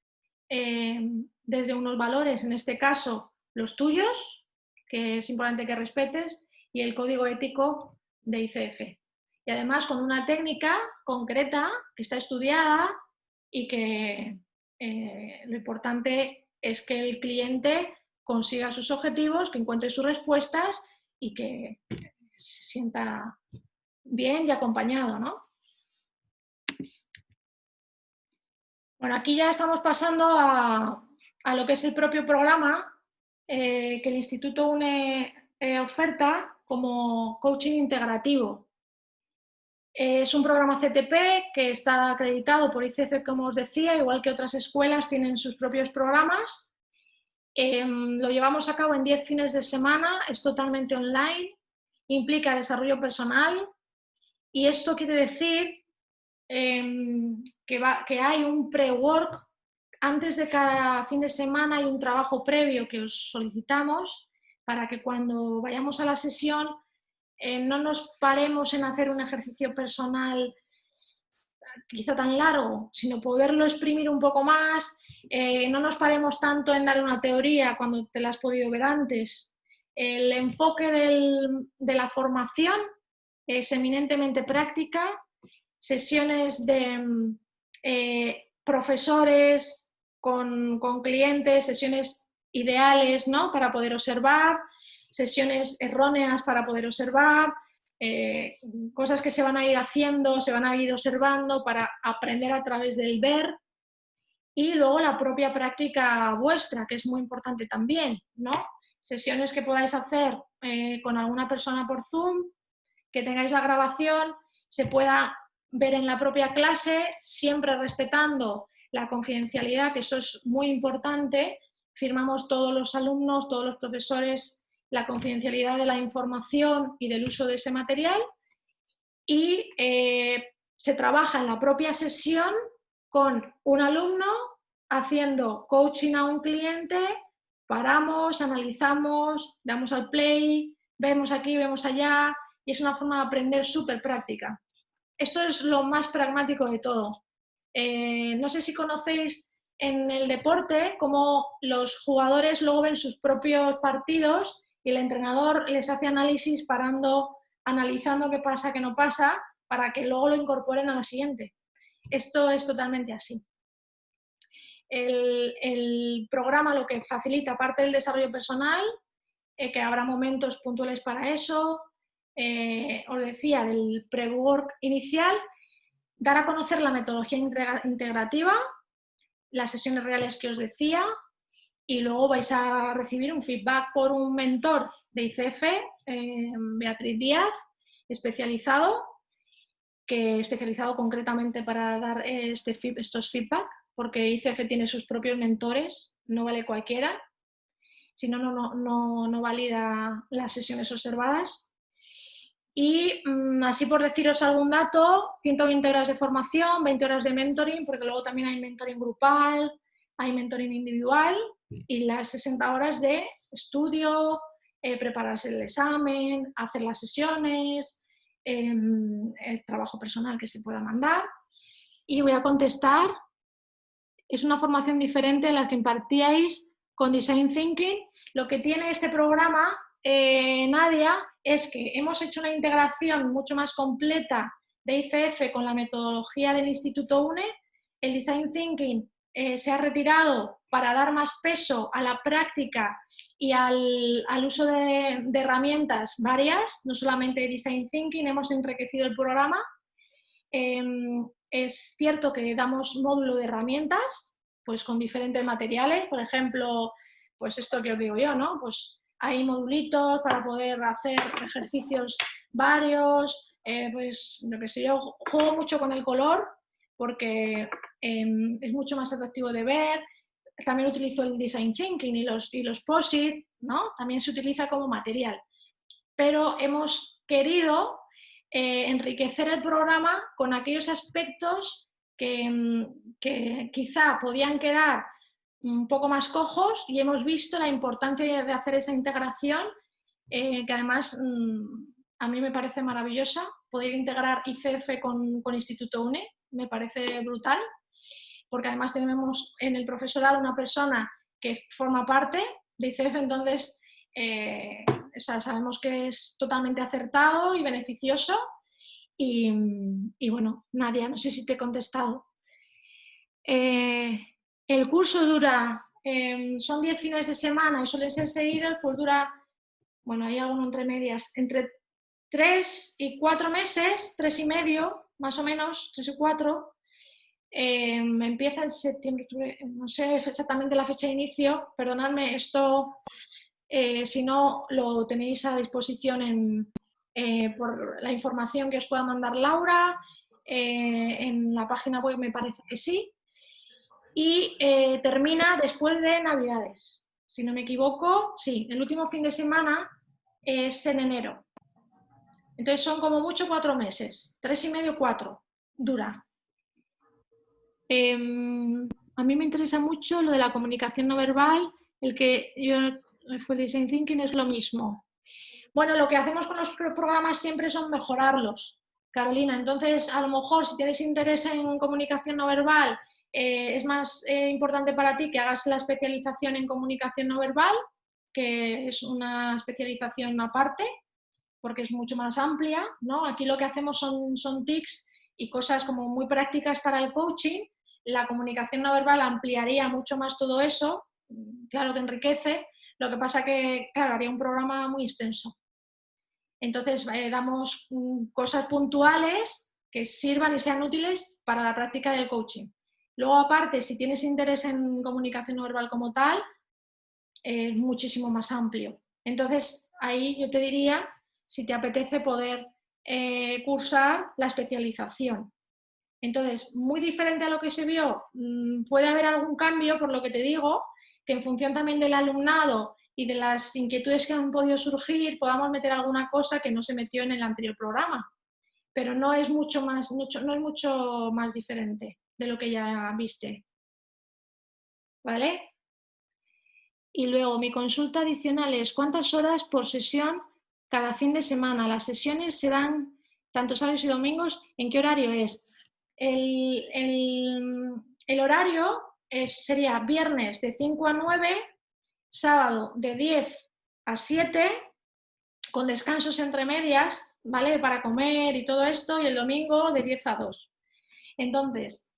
desde unos valores, en este caso los tuyos, que es importante que respetes, y el código ético de ICF. Y además con una técnica concreta que está estudiada y que lo importante es que el cliente consiga sus objetivos, que encuentre sus respuestas y que se sienta bien y acompañado, ¿no? Bueno, aquí ya estamos pasando a lo que es el propio programa que el Instituto UNE oferta como coaching integrativo. Es un programa CTP que está acreditado por ICF, como os decía, igual que otras escuelas tienen sus propios programas. Lo llevamos a cabo en 10 fines de semana, es totalmente online, implica desarrollo personal y esto quiere decir que hay un pre-work. Antes de cada fin de semana hay un trabajo previo que os solicitamos para que cuando vayamos a la sesión no nos paremos en hacer un ejercicio personal quizá tan largo, sino poderlo exprimir un poco más, no nos paremos tanto en dar una teoría cuando te la has podido ver antes. El enfoque de la formación es eminentemente práctica, sesiones de profesores con clientes, sesiones ideales, ¿no? Para poder observar, sesiones erróneas para poder observar, cosas que se van a ir haciendo, se van a ir observando para aprender a través del ver y luego la propia práctica vuestra, que es muy importante también, ¿no? Sesiones que podáis hacer con alguna persona por Zoom, que tengáis la grabación, se pueda ver en la propia clase, siempre respetando la confidencialidad, que eso es muy importante. Firmamos todos los alumnos, todos los profesores, la confidencialidad de la información y del uso de ese material. Y se trabaja en la propia sesión con un alumno haciendo coaching a un cliente, paramos, analizamos, damos al play, vemos aquí, vemos allá, y es una forma de aprender súper práctica. Esto es lo más pragmático de todo. No sé si conocéis en el deporte cómo los jugadores luego ven sus propios partidos y el entrenador les hace análisis parando, analizando qué pasa, qué no pasa, para que luego lo incorporen a la siguiente. Esto es totalmente así. El programa lo que facilita, aparte del desarrollo personal, que habrá momentos puntuales para eso, os decía, del pre-work inicial, dar a conocer la metodología integrativa, las sesiones reales que os decía, y luego vais a recibir un feedback por un mentor de ICF, Beatriz Díaz, especializado concretamente para dar estos feedback, porque ICF tiene sus propios mentores, no vale cualquiera, si no, no valida las sesiones observadas. Y así por deciros algún dato, 120 horas de formación, 20 horas de mentoring, porque luego también hay mentoring grupal, hay mentoring individual y las 60 horas de estudio, prepararse el examen, hacer las sesiones, el trabajo personal que se pueda mandar. Y voy a contestar, es una formación diferente a la que impartíais con Design Thinking. Lo que tiene este programa, Nadia, es que hemos hecho una integración mucho más completa de ICF con la metodología del Instituto UNE. El Design Thinking se ha retirado para dar más peso a la práctica y al uso de herramientas varias, no solamente Design Thinking, hemos enriquecido el programa. Es cierto que damos módulo de herramientas, pues con diferentes materiales, por ejemplo, pues esto que os digo yo, ¿no? Pues hay modulitos para poder hacer ejercicios varios, pues lo que sé yo, juego mucho con el color porque es mucho más atractivo de ver. También utilizo el Design Thinking y los POSIT, ¿no? También se utiliza como material. Pero hemos querido enriquecer el programa con aquellos aspectos que quizá podían quedar un poco más cojos y hemos visto la importancia de hacer esa integración, que además a mí me parece maravillosa. Poder integrar ICF con Instituto UNE me parece brutal, porque además tenemos en el profesorado una persona que forma parte de ICF, entonces sabemos que es totalmente acertado y beneficioso. Y bueno, Nadia, no sé si te he contestado. El curso dura, son 10 fines de semana y suelen ser seguidos, pues dura, bueno, hay alguno entre medias, entre 3 y 4 meses, 3 y medio, más o menos, 3 y 4. Empieza en septiembre, octubre, no sé exactamente la fecha de inicio, perdonadme, esto si no lo tenéis a disposición por la información que os pueda mandar Laura, en la página web me parece que sí, y termina después de Navidades, si no me equivoco, sí, el último fin de semana es en enero. Entonces son como mucho 4 meses, 3 y medio, 4 dura. A mí me interesa mucho lo de la comunicación no verbal, el que yo fue Design Thinking es lo mismo. Bueno, lo que hacemos con los programas siempre son mejorarlos, Carolina. Entonces, a lo mejor si tienes interés en comunicación no verbal, es más importante para ti que hagas la especialización en comunicación no verbal, que es una especialización aparte, porque es mucho más amplia, ¿no? Aquí lo que hacemos son tips y cosas como muy prácticas para el coaching. La comunicación no verbal ampliaría mucho más todo eso, claro que enriquece, lo que pasa que, claro, haría un programa muy extenso. Entonces, damos cosas puntuales que sirvan y sean útiles para la práctica del coaching. Luego, aparte, si tienes interés en comunicación no verbal como tal, es muchísimo más amplio. Entonces, ahí yo te diría, si te apetece poder cursar la especialización. Entonces, muy diferente a lo que se vio, puede haber algún cambio, por lo que te digo, que en función también del alumnado y de las inquietudes que han podido surgir, podamos meter alguna cosa que no se metió en el anterior programa. Pero no es mucho más diferente de lo que ya viste. ¿Vale? Y luego mi consulta adicional es ¿cuántas horas por sesión cada fin de semana? Las sesiones se dan tanto sábados y domingos. ¿En qué horario es? El horario sería viernes de 5 a 9, sábado de 10 a 7, con descansos entre medias, ¿vale? Para comer y todo esto, y el domingo de 10 a 2. Entonces,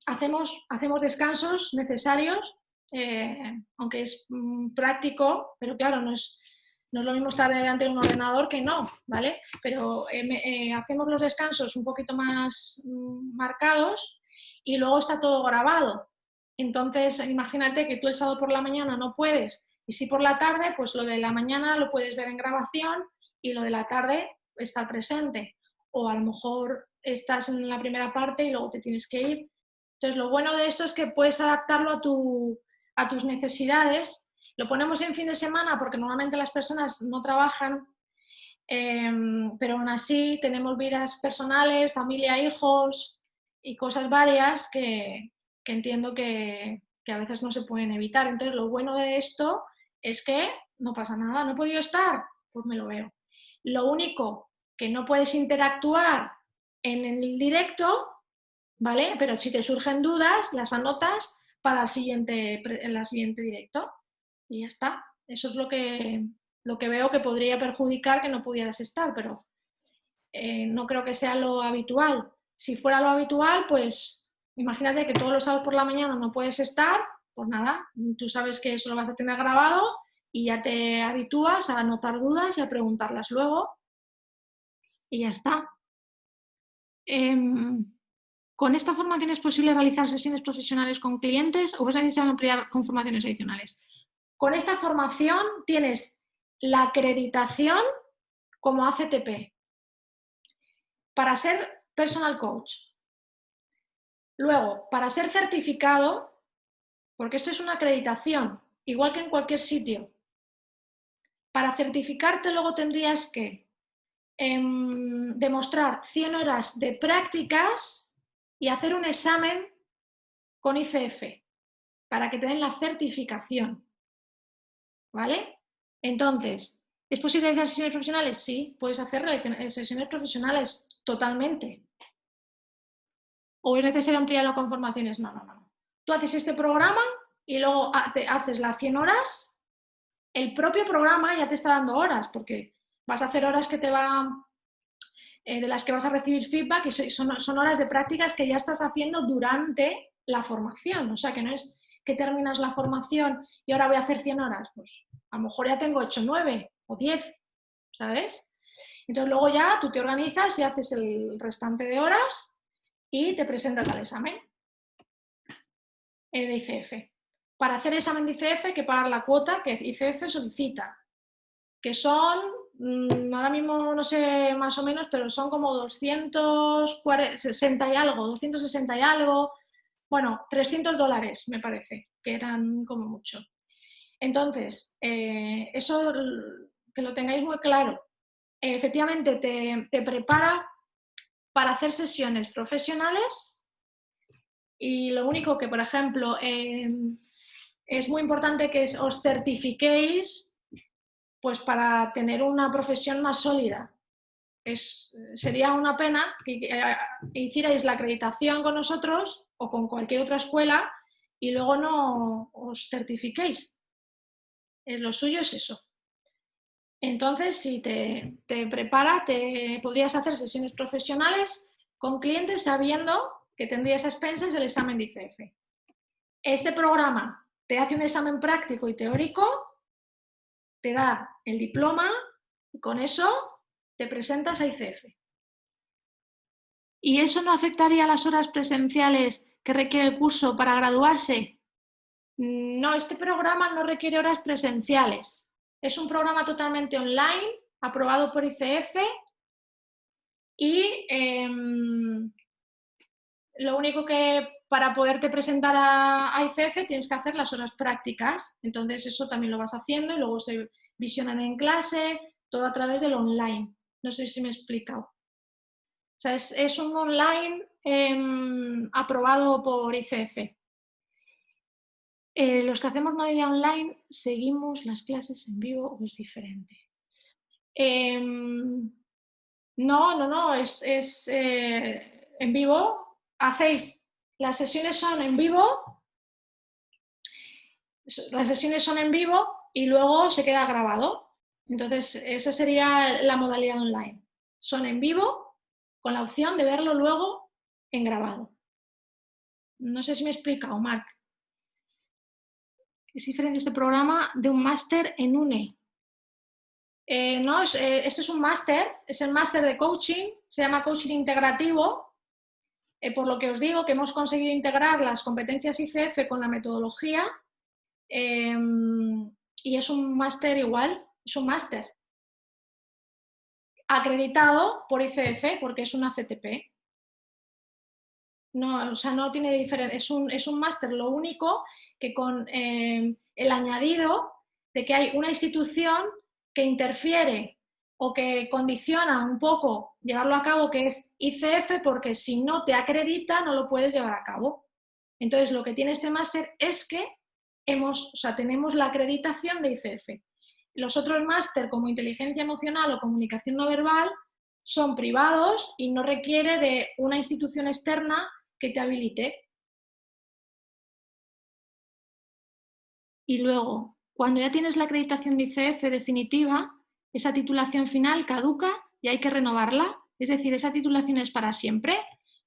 hacemos descansos necesarios, aunque es práctico, pero claro, no es lo mismo estar delante de un ordenador que no, ¿vale? Pero hacemos los descansos un poquito más marcados y luego está todo grabado. Entonces, imagínate que tú el sábado por la mañana no puedes y si por la tarde, pues lo de la mañana lo puedes ver en grabación y lo de la tarde estar presente. O a lo mejor estás en la primera parte y luego te tienes que ir. Entonces, lo bueno de esto es que puedes adaptarlo a tus necesidades. Lo ponemos en fin de semana porque normalmente las personas no trabajan, pero aún así tenemos vidas personales, familia, hijos y cosas varias que entiendo que a veces no se pueden evitar. Entonces, lo bueno de esto es que no pasa nada. ¿No he podido estar? Pues me lo veo. Lo único que no puedes interactuar en el directo, ¿vale? Pero si te surgen dudas, las anotas para el siguiente directo. Y ya está. Eso es lo que veo que podría perjudicar que no pudieras estar, pero no creo que sea lo habitual. Si fuera lo habitual, pues imagínate que todos los sábados por la mañana no puedes estar, pues nada, tú sabes que eso lo vas a tener grabado y ya te habitúas a anotar dudas y a preguntarlas luego y ya está. ¿Con esta formación es posible realizar sesiones profesionales con clientes o es necesario ampliar con formaciones adicionales? Con esta formación tienes la acreditación como ACTP para ser personal coach. Luego, para ser certificado, porque esto es una acreditación, igual que en cualquier sitio, para certificarte luego tendrías que demostrar 100 horas de prácticas y hacer un examen con ICF para que te den la certificación. ¿Vale? Entonces, ¿es posible realizar sesiones profesionales? Sí, puedes hacer sesiones profesionales totalmente. ¿O es necesario ampliarlo con formaciones? No, no, no. Tú haces este programa y luego haces las 100 horas. El propio programa ya te está dando horas, porque vas a hacer horas que te van, de las que vas a recibir feedback y son horas de prácticas que ya estás haciendo durante la formación. O sea, que no es que terminas la formación y ahora voy a hacer 100 horas. Pues a lo mejor ya tengo 8, 9 o 10, ¿sabes? Entonces luego ya tú te organizas y haces el restante de horas y te presentas al examen de ICF. Para hacer el examen de ICF hay que pagar la cuota que ICF solicita, que son, ahora mismo no sé más o menos, pero son como 260 y algo, 260 y algo, bueno, $300 me parece, que eran como mucho. Entonces, eso que lo tengáis muy claro. Efectivamente, te prepara para hacer sesiones profesionales y lo único que, por ejemplo, es muy importante que os certifiquéis pues para tener una profesión más sólida. Sería una pena que hicierais la acreditación con nosotros o con cualquier otra escuela y luego no os certifiquéis. Lo suyo es eso. Entonces, si te prepara, podrías hacer sesiones profesionales con clientes sabiendo que tendrías a expensas el examen de ICF. Este programa te hace un examen práctico y teórico, te da el diploma y con eso te presentas a ICF. ¿Y eso no afectaría a las horas presenciales que requiere el curso para graduarse? No, este programa no requiere horas presenciales. Es un programa totalmente online, aprobado por ICF y lo único que para poderte presentar a ICF tienes que hacer las horas prácticas. Entonces eso también lo vas haciendo y luego se visionan en clase, todo a través del online. No sé si me he explicado. O sea, es un online aprobado por ICF. Los que hacemos modalidad online, ¿seguimos las clases en vivo o es diferente? No, es en vivo. Las sesiones son en vivo, y luego se queda grabado. Entonces, esa sería la modalidad online. Son en vivo con la opción de verlo luego en grabado. No sé si me he explicado, Marc. Es diferente este programa de un máster en UNE. No, esto es un máster, es el máster de coaching, se llama coaching integrativo, por lo que os digo que hemos conseguido integrar las competencias ICF con la metodología y es un máster igual, es un máster acreditado por ICF porque es una CTP. No, o sea, no tiene diferencia, es un máster, lo único que con el añadido de que hay una institución que interfiere o que condiciona un poco llevarlo a cabo, que es ICF, porque si no te acredita no lo puedes llevar a cabo. Entonces, lo que tiene este máster es que tenemos la acreditación de ICF. Los otros máster, como inteligencia emocional o comunicación no verbal, son privados y no requiere de una institución externa que te habilite. Y luego, cuando ya tienes la acreditación de ICF definitiva, esa titulación final caduca y hay que renovarla. Es decir, esa titulación es para siempre.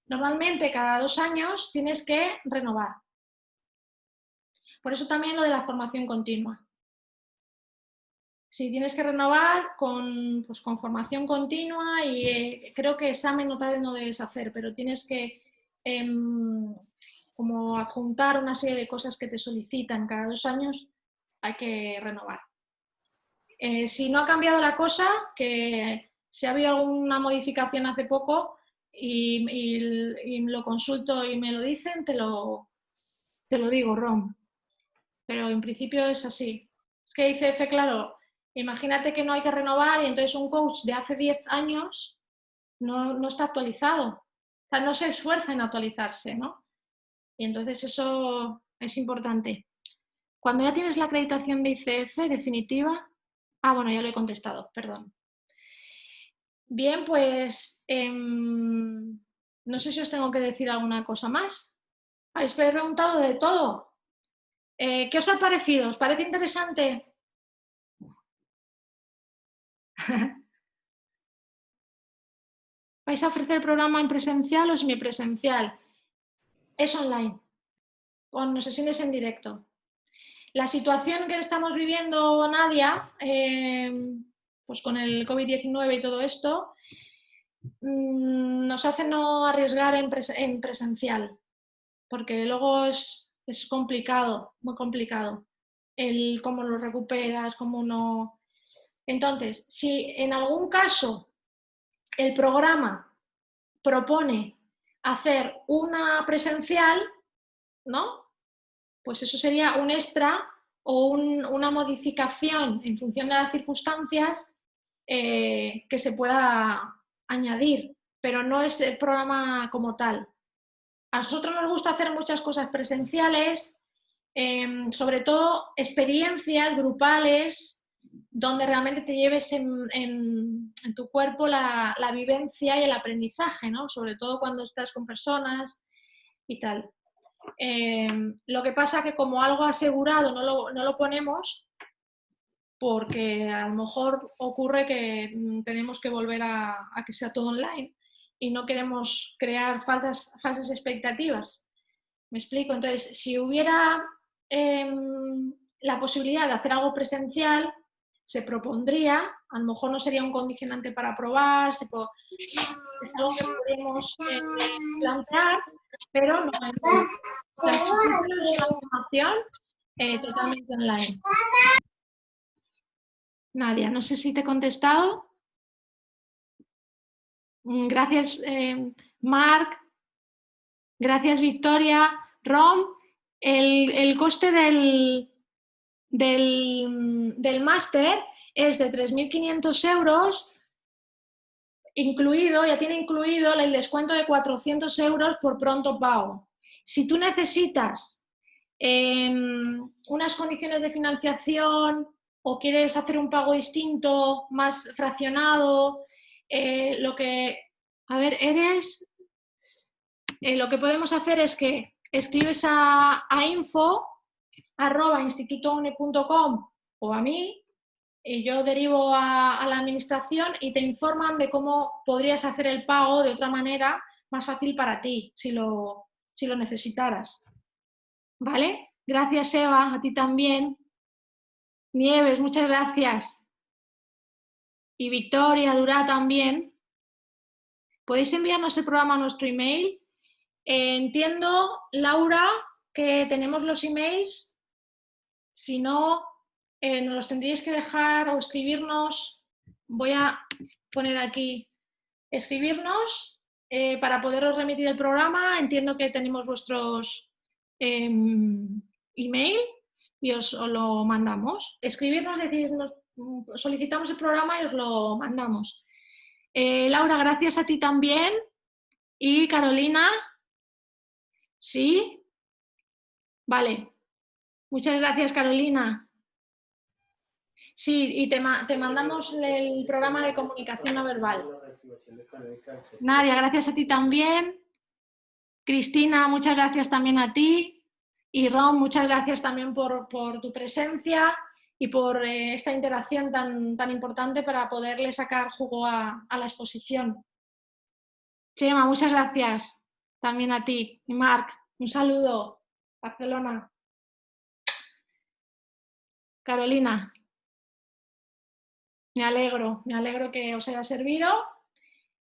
Normalmente cada 2 años tienes que renovar. Por eso también lo de la formación continua. Si tienes que renovar pues con formación continua y creo que examen otra vez no debes hacer, pero tienes que como adjuntar una serie de cosas que te solicitan cada 2 años, hay que renovar. Si no ha cambiado la cosa, que si ha habido alguna modificación hace poco y lo consulto y me lo dicen, te lo digo, Rom. Pero en principio es así. Es que ICF, claro, imagínate que no hay que renovar y entonces un coach de hace 10 años no está actualizado. O sea, no se esfuerza en actualizarse, ¿no? Y entonces eso es importante. Cuando ya tienes la acreditación de ICF definitiva... Ah, bueno, ya lo he contestado, perdón. Bien, pues no sé si os tengo que decir alguna cosa más. Habéis preguntado de todo. ¿Qué os ha parecido? ¿Os parece interesante? ¿Vais a ofrecer el programa en presencial o semipresencial? Es online, con sesiones en directo. La situación que estamos viviendo, Nadia, pues con el COVID-19 y todo esto, nos hace no arriesgar en presencial, porque luego es complicado, muy complicado, el cómo lo recuperas, cómo no... Entonces, si en algún caso el programa propone hacer una presencial, ¿no? Pues eso sería un extra o una modificación en función de las circunstancias que se pueda añadir, pero no es el programa como tal. A nosotros nos gusta hacer muchas cosas presenciales, sobre todo experiencias grupales, donde realmente te lleves en tu cuerpo la vivencia y el aprendizaje, ¿no? Sobre todo cuando estás con personas y tal. Lo que pasa que como algo asegurado no lo ponemos porque a lo mejor ocurre que tenemos que volver a que sea todo online y no queremos crear falsas expectativas. ¿Me explico? Entonces, si hubiera la posibilidad de hacer algo presencial, se propondría, a lo mejor no sería un condicionante para aprobar, es algo que podemos plantear, pero no es una formación totalmente online. Nadia, no sé si te he contestado. Gracias, Marc. Gracias, Victoria. Rom, el coste del máster es de 3.500 euros, incluido, ya tiene incluido el descuento de 400 euros por pronto pago. Si tú necesitas unas condiciones de financiación o quieres hacer un pago distinto, más fraccionado, lo que podemos hacer es que escribes a info@institutoune.com o a mí, y yo derivo a la administración y te informan de cómo podrías hacer el pago de otra manera más fácil para ti, si lo necesitaras. ¿Vale? Gracias, Eva, a ti también. Nieves, muchas gracias. Y Victoria, Durá también. Podéis enviarnos el programa a nuestro email. Entiendo, Laura, que tenemos los emails. Si no, nos los tendríais que dejar o escribirnos. Voy a poner aquí, escribirnos para poderos remitir el programa. Entiendo que tenemos vuestros email y os lo mandamos. Escribirnos, decirnos, solicitamos el programa y os lo mandamos. Laura, gracias a ti también. Y Carolina, ¿sí? Vale. Muchas gracias, Carolina. Sí, y te mandamos el programa de comunicación no verbal. Nadia, gracias a ti también. Cristina, muchas gracias también a ti. Y Ron, muchas gracias también por tu presencia y por esta interacción tan importante para poderle sacar jugo a la exposición. Chema, muchas gracias también a ti. Y Marc, un saludo. Barcelona. Carolina. Me alegro que os haya servido.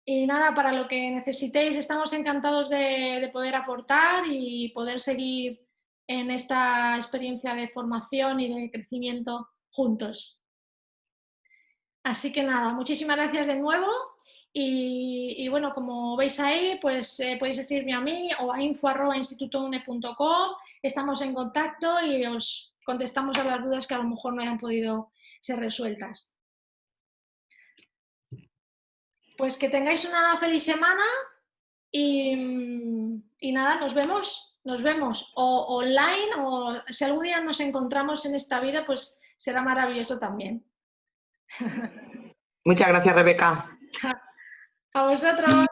Y nada, para lo que necesitéis, estamos encantados de poder aportar y poder seguir en esta experiencia de formación y de crecimiento juntos. Así que nada, muchísimas gracias de nuevo y bueno, como veis ahí, pues podéis escribirme a mí o a info@institutoune.com, estamos en contacto y os contestamos a las dudas que a lo mejor no hayan podido ser resueltas. Pues que tengáis una feliz semana y nada, nos vemos o online o si algún día nos encontramos en esta vida, pues será maravilloso también. Muchas gracias, Rebeca. A vosotros.